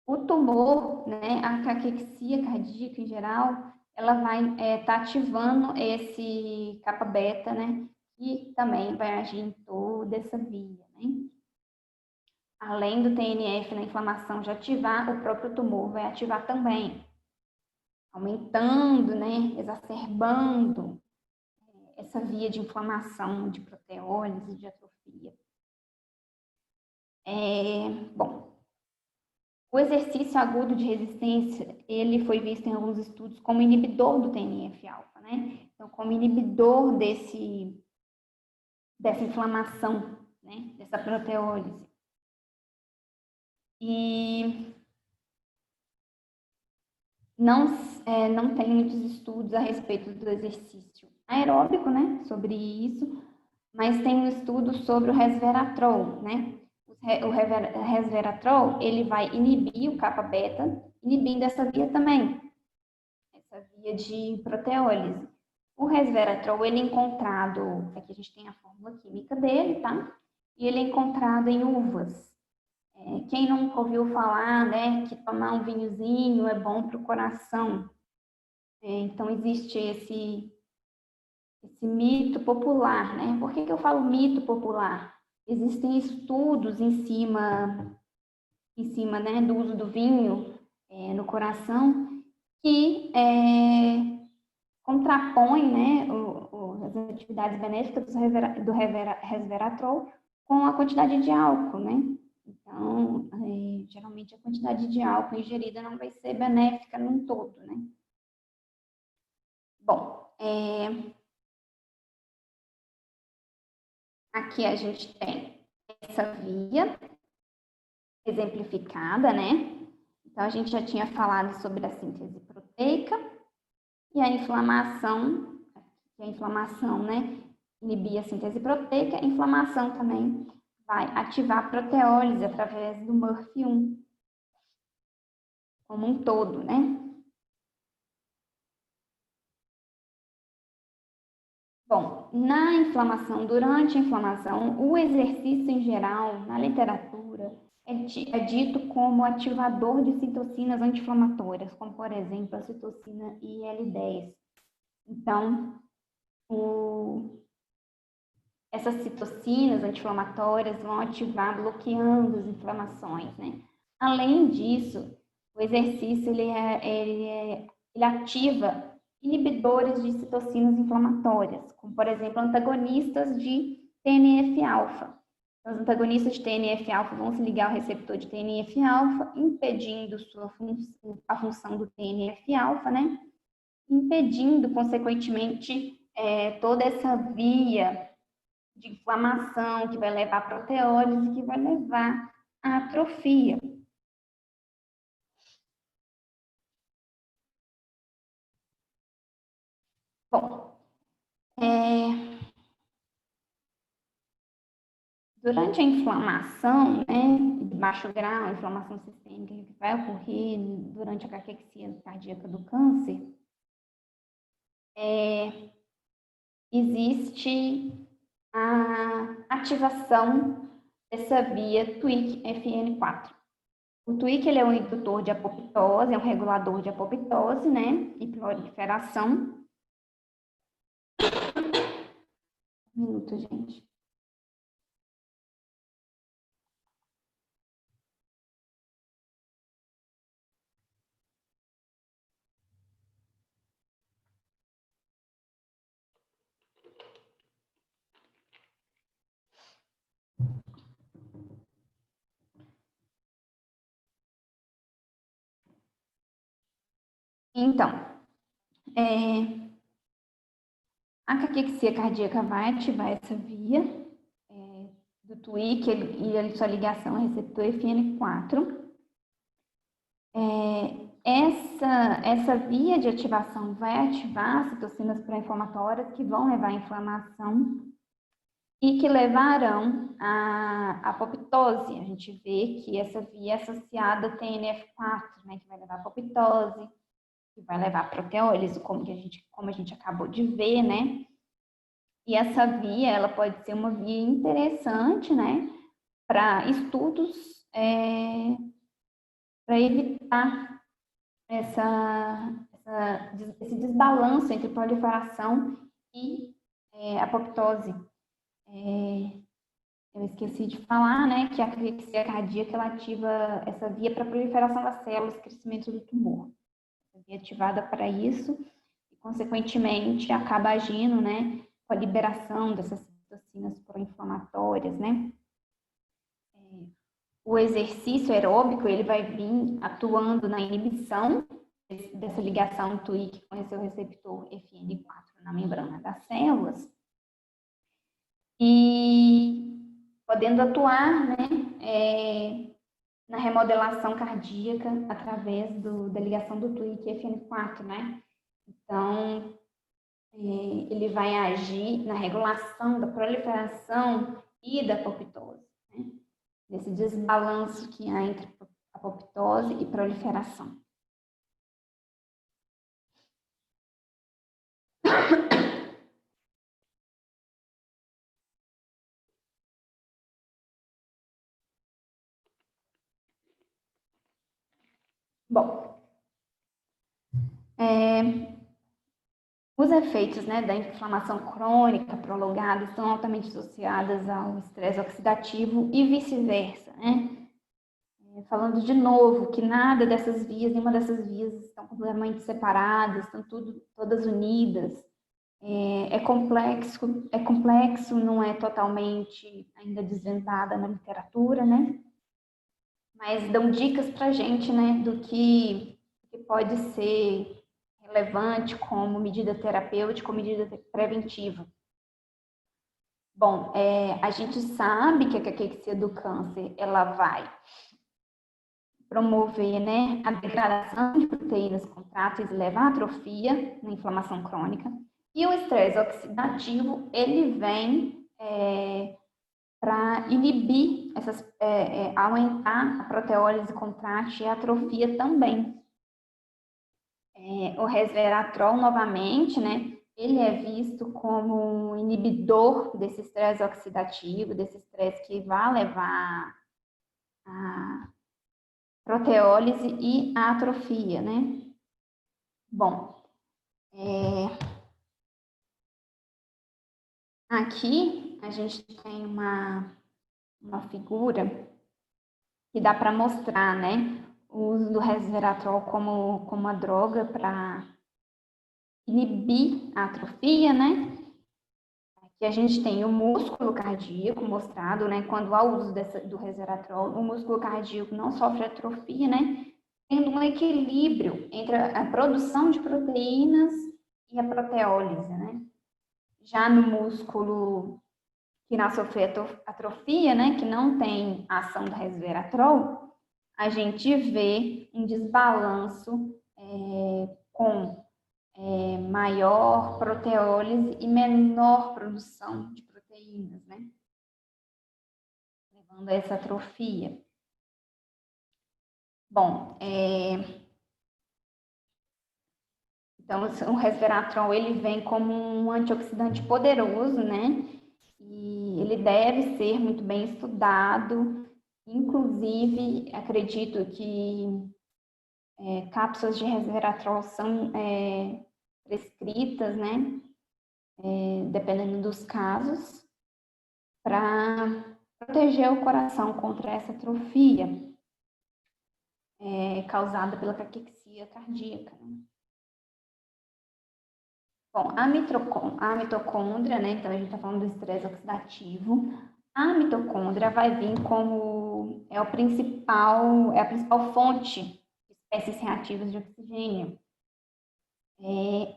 O tumor, né, a caquexia cardíaca em geral, ela vai estar ativando esse kappa-beta, né, que também vai agir em toda essa via, né. Além do TNF na inflamação de ativar, o próprio tumor vai ativar também, aumentando, né, exacerbando essa via de inflamação, de proteólise, de atrofia. Bom, o exercício agudo de resistência, ele foi visto em alguns estudos como inibidor do TNF-alfa, né? Então, como inibidor dessa inflamação, né? Dessa proteólise. E não tem muitos estudos a respeito do exercício aeróbico, né? Sobre isso, mas tem um estudo sobre o resveratrol, né? O resveratrol, ele vai inibir o kappa-beta, inibindo essa via também, essa via de proteólise. O resveratrol, ele é encontrado, aqui a gente tem a fórmula química dele, tá? E ele é encontrado em uvas. Quem nunca ouviu falar, né, que tomar um vinhozinho é bom para o coração. Então, existe esse mito popular, né? Por que eu falo mito popular? Existem estudos em cima, né, do uso do vinho no coração que contrapõem, né, as atividades benéficas do resveratrol com a quantidade de álcool, né? Então, geralmente a quantidade de álcool ingerida não vai ser benéfica num todo, né? Bom, aqui a gente tem essa via exemplificada, né? Então, a gente já tinha falado sobre a síntese proteica e a inflamação, né? Inibir a síntese proteica, a inflamação também vai ativar a proteólise através do MURF1, como um todo, né? Bom, na inflamação, durante a inflamação, o exercício em geral, na literatura, é dito como ativador de citocinas anti-inflamatórias, como, por exemplo, a citocina IL-10. Então, essas citocinas anti-inflamatórias vão ativar bloqueando as inflamações, né? Além disso, o exercício ele ativa inibidores de citocinas inflamatórias, como, por exemplo, antagonistas de TNF-alfa. Os antagonistas de TNF-alfa vão se ligar ao receptor de TNF-alfa, impedindo a função do TNF-alfa, né? Impedindo, consequentemente, toda essa via de inflamação, que vai levar a proteólise, que vai levar à atrofia. Bom, durante a inflamação, né, de baixo grau, a inflamação sistêmica que vai ocorrer durante a caquexia cardíaca do câncer, existe a ativação dessa via TWIC-FN4. O TWIC ele é um indutor de apoptose, é um regulador de apoptose, né, e proliferação. Um minuto, gente. Então, a caquexia cardíaca vai ativar essa via do TWIC e sua ligação ao receptor FN4. Essa via de ativação vai ativar citocinas pró-inflamatórias que vão levar à inflamação e que levarão à apoptose. A gente vê que essa via é associada a TNF4, né, que vai levar à apoptose, que vai levar à proteólise, como a gente acabou de ver, né? E essa via, ela pode ser uma via interessante, né, para estudos para evitar esse desbalanço entre proliferação e apoptose. Eu esqueci de falar, né, que a caquexia cardíaca ela ativa essa via para a proliferação das células, crescimento do tumor. Essa via ativada para isso e, consequentemente, acaba agindo, né, com a liberação dessas citocinas pró-inflamatórias, né. O exercício aeróbico, ele vai vir atuando na inibição dessa ligação TWIC com esse receptor FN4 na membrana das células e podendo atuar, né, na remodelação cardíaca através da ligação do TWIC e FN4, né? Então, ele vai agir na regulação da proliferação e da apoptose, né? Nesse desbalanço que há entre apoptose e proliferação. Bom, os efeitos, né, da inflamação crônica prolongada estão altamente associados ao estresse oxidativo e vice-versa, né? Falando de novo que nada dessas vias, nenhuma dessas vias estão completamente separadas, estão todas unidas. É complexo, não é totalmente ainda desvendada na literatura, né? Mas dão dicas para a gente, né, do que pode ser relevante como medida terapêutica ou medida preventiva. Bom, a gente sabe que a caquexia do câncer, ela vai promover, né, a degradação de proteínas contráteis e levar à atrofia na inflamação crônica. E o estresse oxidativo, ele vem para inibir, aumentar a proteólise contrátil e a atrofia também. O resveratrol, novamente, né, ele é visto como um inibidor desse estresse oxidativo, desse estresse que vai levar a proteólise e a atrofia, né? Bom, aqui a gente tem uma figura que dá para mostrar, né, o uso do resveratrol como uma droga para inibir a atrofia, né? Aqui a gente tem o músculo cardíaco mostrado, né? Quando há o uso do resveratrol, o músculo cardíaco não sofre atrofia, né? Tendo um equilíbrio entre a produção de proteínas e a proteólise, né? Já no músculo que irá sofrer atrofia, né, que não tem ação do resveratrol, a gente vê um desbalanço com maior proteólise e menor produção de proteínas, né, levando a essa atrofia. Bom, então o resveratrol ele vem como um antioxidante poderoso, né, e ele deve ser muito bem estudado. Inclusive, acredito que cápsulas de resveratrol são prescritas, né, dependendo dos casos, para proteger o coração contra essa atrofia causada pela caquexia cardíaca. Né? Bom, a mitocôndria, né, então a gente está falando do estresse oxidativo, a mitocôndria vai vir como é a principal fonte de espécies reativas de oxigênio.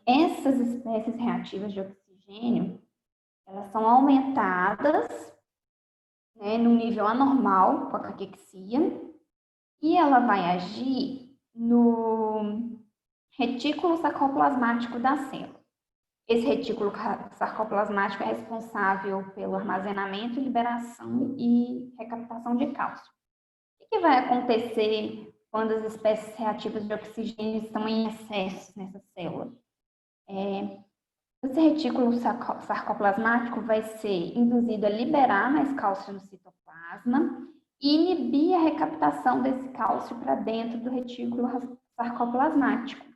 Essas espécies reativas de oxigênio, elas são aumentadas, né, no nível anormal com a caquexia, e ela vai agir no retículo sarcoplasmático da célula. Esse retículo sarcoplasmático é responsável pelo armazenamento, liberação e recaptação de cálcio. O que vai acontecer quando as espécies reativas de oxigênio estão em excesso nessa célula? Esse retículo sarcoplasmático vai ser induzido a liberar mais cálcio no citoplasma e inibir a recaptação desse cálcio para dentro do retículo sarcoplasmático.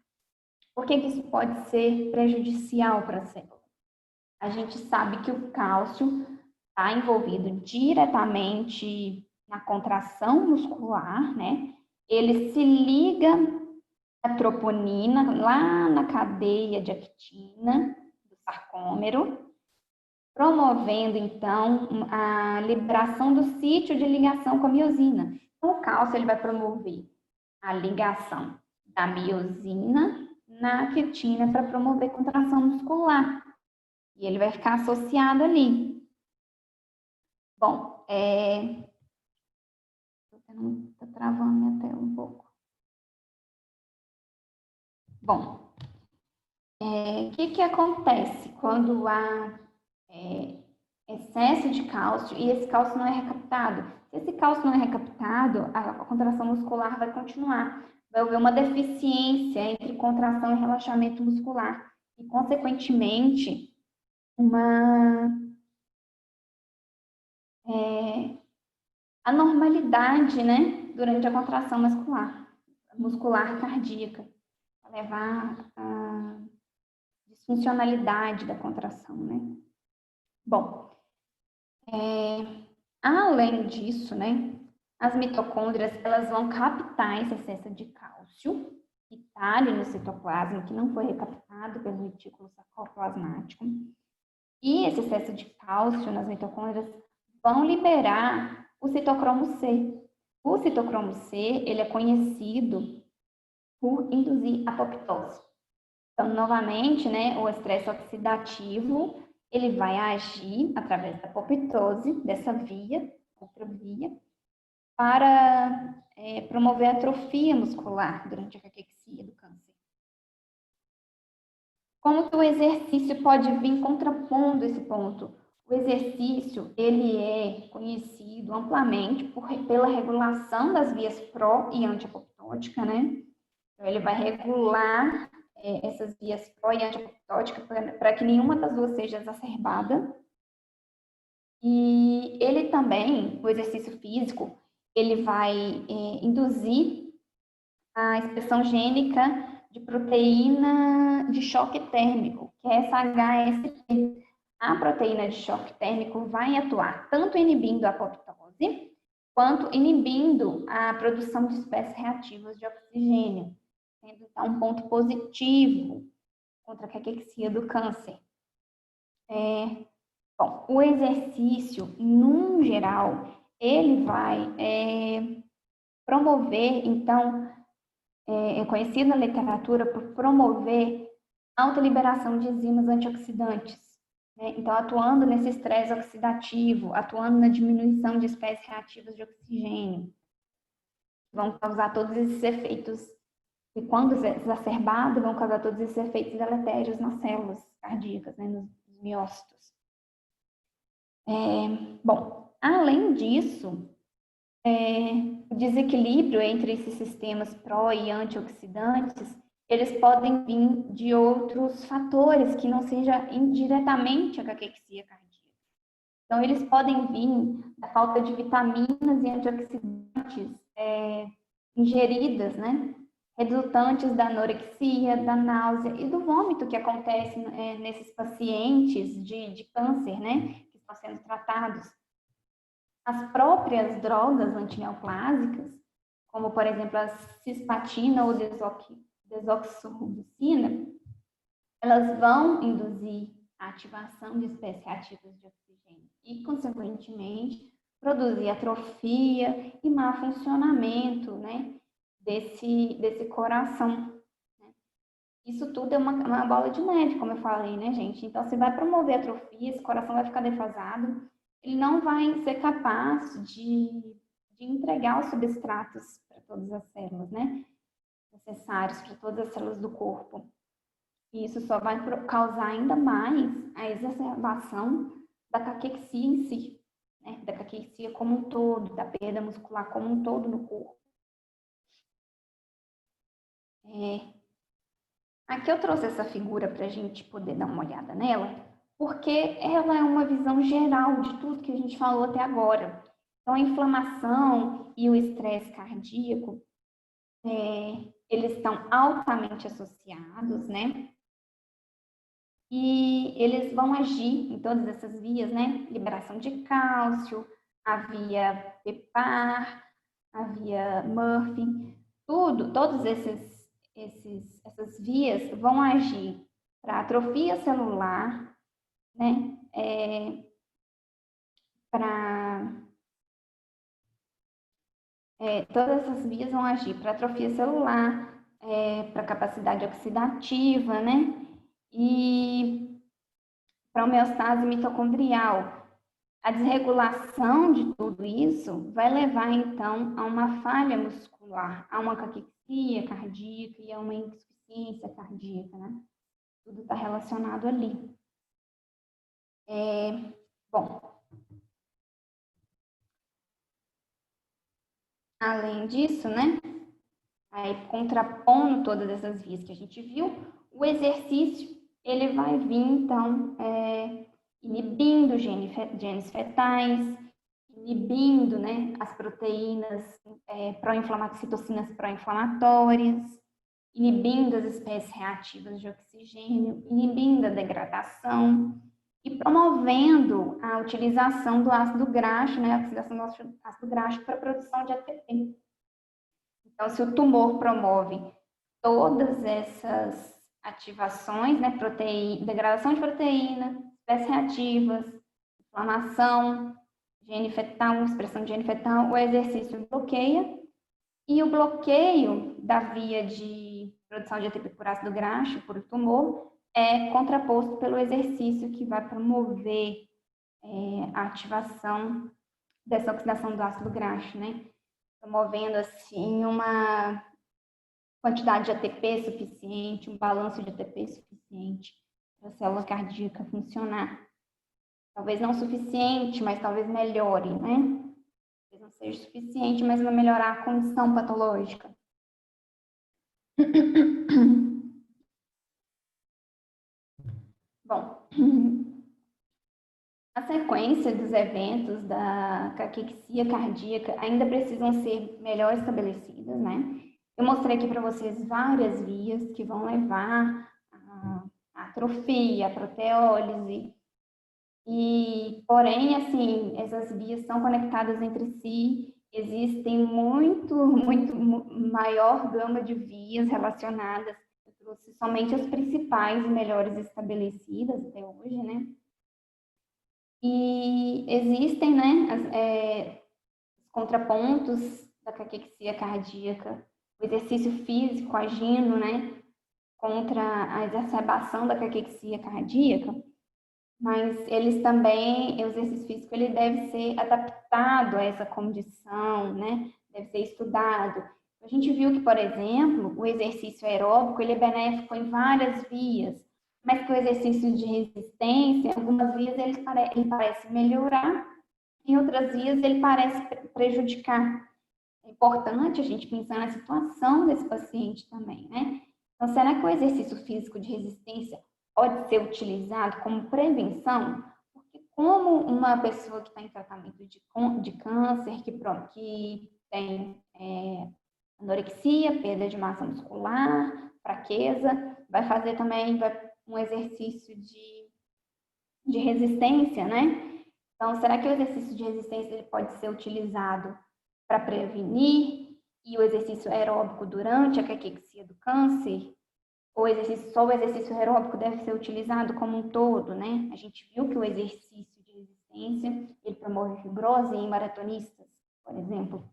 Por que isso pode ser prejudicial para a célula? A gente sabe que o cálcio está envolvido diretamente na contração muscular, né? Ele se liga à troponina lá na cadeia de actina do sarcômero, promovendo, então, a liberação do sítio de ligação com a miosina. Então, o cálcio ele vai promover a ligação da miosina na quitina para promover contração muscular. E ele vai ficar associado ali. Bom, está travando minha tela um pouco. Bom, o que acontece quando há excesso de cálcio e esse cálcio não é recaptado? Se esse cálcio não é recaptado, a contração muscular vai continuar. Vai haver uma deficiência entre contração e relaxamento muscular e, consequentemente, uma anormalidade, né, durante a contração muscular cardíaca, vai levar a disfuncionalidade da contração, né? Bom, além disso, né, as mitocôndrias, elas vão captar esse excesso de cálcio que está ali no citoplasma, que não foi recaptado pelo retículo sarcoplasmático. E esse excesso de cálcio nas mitocôndrias vão liberar o citocromo C. O citocromo C, ele é conhecido por induzir apoptose. Então, novamente, né, o estresse oxidativo, ele vai agir através da apoptose, dessa via, outra via, para promover a atrofia muscular durante a caquexia do câncer. Como que o exercício pode vir contrapondo esse ponto? O exercício, ele é conhecido amplamente pela regulação das vias pró e antiapoptótica, né? Então, ele vai regular essas vias pró e antiapoptótica para que nenhuma das duas seja exacerbada. E ele também, o exercício físico, ele vai induzir a expressão gênica de proteína de choque térmico, que é essa HSP. A proteína de choque térmico vai atuar tanto inibindo a apoptose, quanto inibindo a produção de espécies reativas de oxigênio, sendo então um ponto positivo contra a caquexia do câncer. Bom, o exercício, num geral, ele vai promover, então, é conhecido na literatura por promover alta liberação de enzimas antioxidantes, né? Então, atuando nesse estresse oxidativo, atuando na diminuição de espécies reativas de oxigênio, vão causar todos esses efeitos, e quando exacerbado, vão causar todos esses efeitos deletérios nas células cardíacas, né, nos miócitos. Bom, além disso, o desequilíbrio entre esses sistemas pró e antioxidantes, eles podem vir de outros fatores que não seja indiretamente a caquexia cardíaca. Então, eles podem vir da falta de vitaminas e antioxidantes ingeridas, né? Resultantes da anorexia, da náusea e do vômito que acontece nesses pacientes de câncer, né? Que estão sendo tratados. As próprias drogas antineoplásicas, como, por exemplo, a cisplatina ou desoxirribosina, elas vão induzir a ativação de espécies reativas de oxigênio e, consequentemente, produzir atrofia e má funcionamento, né, desse coração. Né? Isso tudo é uma bola de neve, como eu falei, né, gente? Então, você vai promover atrofia, esse coração vai ficar defasado, ele não vai ser capaz de entregar os substratos para todas as células, né, necessários para todas as células do corpo. E isso só vai causar ainda mais a exacerbação da caquexia em si, né? Da caquexia como um todo, da perda muscular como um todo no corpo. Aqui eu trouxe essa figura para a gente poder dar uma olhada nela, porque ela é uma visão geral de tudo que a gente falou até agora. Então, a inflamação e o estresse cardíaco, eles estão altamente associados, né? E eles vão agir em todas essas vias, né? Liberação de cálcio, a via PPAR, a via Murphy, todas essas vias vão agir para atrofia celular, né? Todas essas vias vão agir para atrofia celular, para capacidade oxidativa, né? E para homeostase mitocondrial. A desregulação de tudo isso vai levar, então, a uma falha muscular, a uma caquexia cardíaca e a uma insuficiência cardíaca, né? Tudo está relacionado ali. Bom, além disso, né? Aí, contrapondo todas essas vias que a gente viu, o exercício, ele vai vir, então, inibindo genes fetais, inibindo, né, as proteínas citocinas pró-inflamatórias, inibindo as espécies reativas de oxigênio, inibindo a degradação e promovendo a utilização do ácido graxo, né, a oxidação do ácido graxo para a produção de ATP. Então, se o tumor promove todas essas ativações, né, degradação de proteína, espécies reativas, inflamação, gene fetal, expressão de gene fetal, o exercício bloqueia, e o bloqueio da via de produção de ATP por ácido graxo, por tumor, é contraposto pelo exercício que vai promover a ativação dessa oxidação do ácido graxo, né? Promovendo, assim, uma quantidade de ATP suficiente, um balanço de ATP suficiente para a célula cardíaca funcionar. Talvez não suficiente, mas talvez melhore, né? Talvez não seja suficiente, mas vai melhorar a condição patológica. Bom, a sequência dos eventos da caquexia cardíaca ainda precisam ser melhor estabelecidas, né? Eu mostrei aqui para vocês várias vias que vão levar à atrofia, à proteólise, porém, assim, essas vias são conectadas entre si, existem muito maior gama de vias relacionadas. Eu trouxe somente as principais e melhores estabelecidas até hoje, né? E existem, né, os contrapontos da caquexia cardíaca, o exercício físico agindo, né, contra a exacerbação da caquexia cardíaca. mas eles também, o exercício físico, ele deve ser adaptado a essa condição, né? Deve ser estudado. A gente viu que, por exemplo, o exercício aeróbico, ele é benéfico em várias vias, mas que o exercício de resistência, em algumas vias ele parece melhorar, em outras vias ele parece prejudicar. É importante a gente pensar na situação desse paciente também, né? Então, será que o exercício físico de resistência pode ser utilizado como prevenção? Porque como uma pessoa que está em tratamento de câncer, que tem anorexia, perda de massa muscular, fraqueza, vai fazer também um exercício de resistência, né? Então, será que o exercício de resistência ele pode ser utilizado para prevenir e o exercício aeróbico durante a caquexia do câncer? Ou só o exercício aeróbico deve ser utilizado como um todo, né? A gente viu que o exercício de resistência, ele promove fibrose em maratonistas, por exemplo.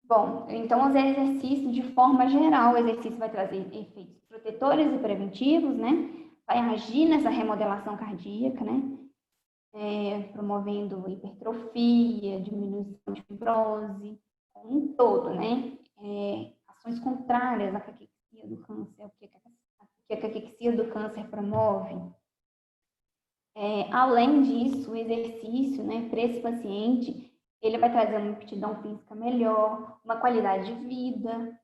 Bom, então os exercícios, de forma geral, o exercício vai trazer efeitos protetores e preventivos, né? Vai agir nessa remodelação cardíaca, né? Promovendo hipertrofia, diminuição de fibrose, como um todo, né? Ações contrárias à caquexia do câncer, o que a caquexia do câncer promove. Além disso, o exercício, né, para esse paciente, ele vai trazer uma aptidão física melhor, uma qualidade de vida,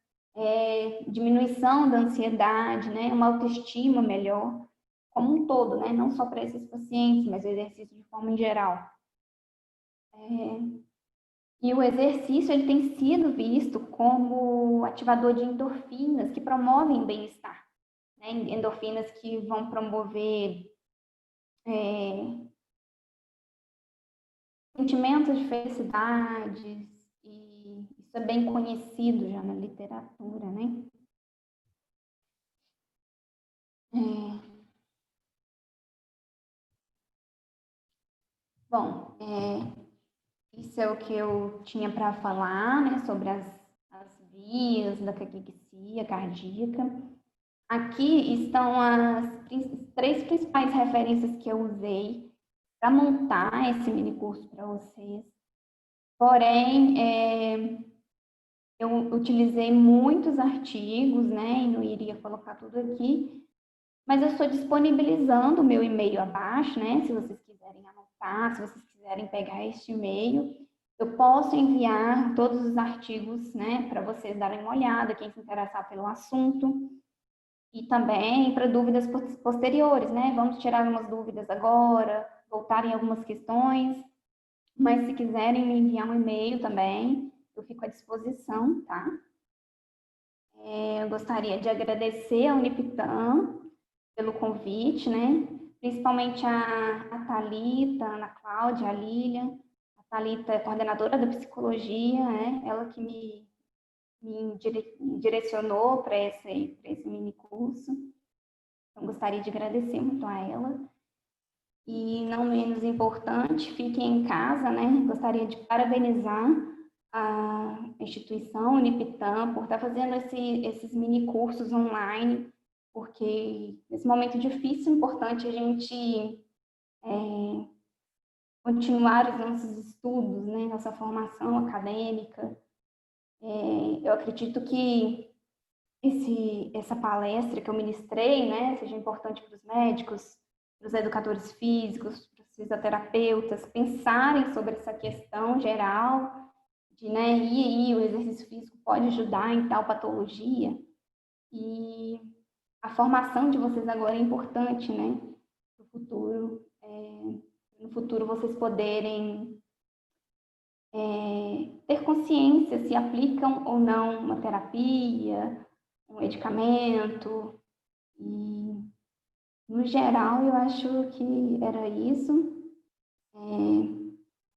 diminuição da ansiedade, né, uma autoestima melhor, como um todo, né, não só para esses pacientes, mas o exercício de forma em geral. E o exercício ele tem sido visto como ativador de endorfinas que promovem bem-estar, né, endorfinas que vão promover sentimentos de felicidade, e isso é bem conhecido já na literatura, né? Bom, isso é o que eu tinha para falar, né, sobre as vias da caquexia cardíaca. Aqui estão as três principais referências que eu usei para montar esse mini curso para vocês. Porém, eu utilizei muitos artigos, né, e não iria colocar tudo aqui, mas eu estou disponibilizando o meu e-mail abaixo, né, se vocês quiserem anotar, se vocês quiserem pegar este e-mail, eu posso enviar todos os artigos, né, para vocês darem uma olhada, quem se interessar pelo assunto, e também para dúvidas posteriores, né, vamos tirar algumas dúvidas agora, voltar em algumas questões, mas se quiserem me enviar um e-mail também, eu fico à disposição, tá? Eu gostaria de agradecer a Unipitã pelo convite, né? Principalmente a Thalita, a Ana Cláudia, a Lília. A Thalita é coordenadora da psicologia, né? Ela que me direcionou para esse mini curso. Então, gostaria de agradecer muito a ela. E, não menos importante, fiquem em casa, né? Gostaria de parabenizar a instituição Unipitã por estar fazendo esses mini cursos online, porque nesse momento difícil é importante a gente continuar os nossos estudos, né? Nossa formação acadêmica. Eu acredito que essa palestra que eu ministrei, né, seja importante para os médicos, para os educadores físicos, para os fisioterapeutas, pensarem sobre essa questão geral de, né, e aí o exercício físico pode ajudar em tal patologia. E a formação de vocês agora é importante, né, para o futuro. No futuro vocês poderem ter consciência se aplicam ou não uma terapia, um medicamento. E, no geral, eu acho que era isso.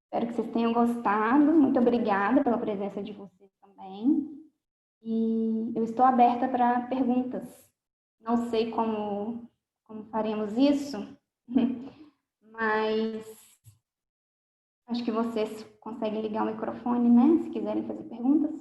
Espero que vocês tenham gostado. Muito obrigada pela presença de vocês também. E eu estou aberta para perguntas. Não sei como faremos isso, mas acho que vocês conseguem ligar o microfone, né? Se quiserem fazer perguntas.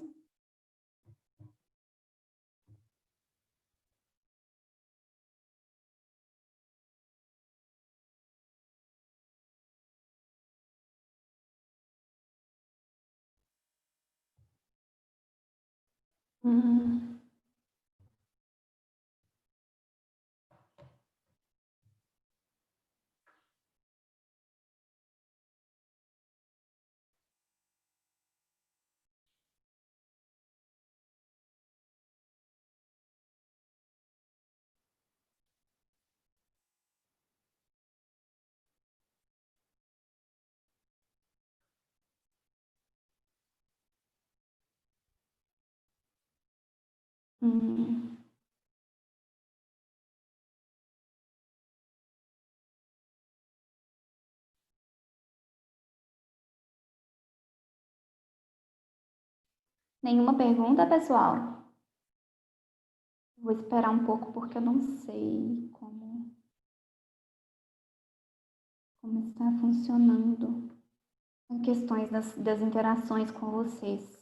Hum. Hum. Nenhuma pergunta, pessoal? Vou esperar um pouco porque eu não sei como está funcionando as questões das interações com vocês.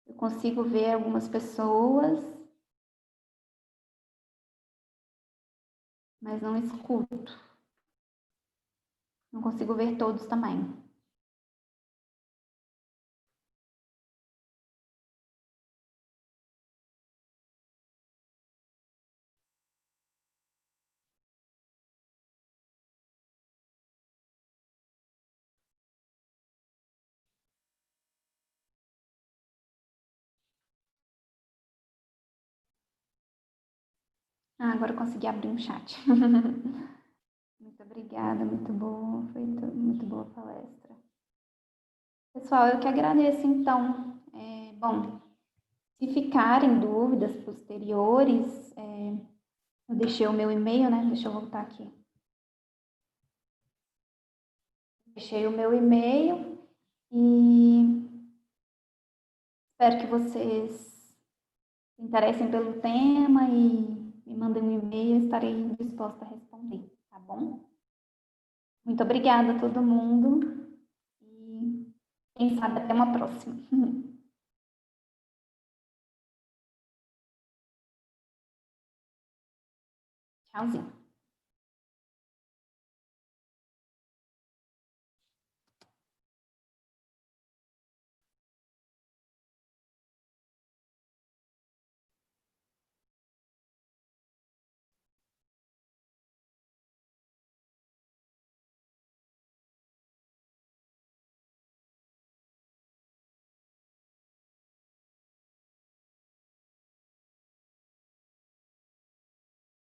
Eu consigo ver algumas pessoas, mas não escuto. Não consigo ver todos também. Ah, agora eu consegui abrir um chat. Muito obrigada, muito boa. Foi muito boa a palestra. Pessoal, eu que agradeço, então. Bom, se ficarem dúvidas posteriores, eu deixei o meu e-mail, né? Deixa eu voltar aqui. Deixei o meu e-mail e espero que vocês se interessem pelo tema e me mandem um e-mail, eu estarei disposta a responder, tá bom? Muito obrigada a todo mundo e quem sabe até uma próxima. Tchauzinho.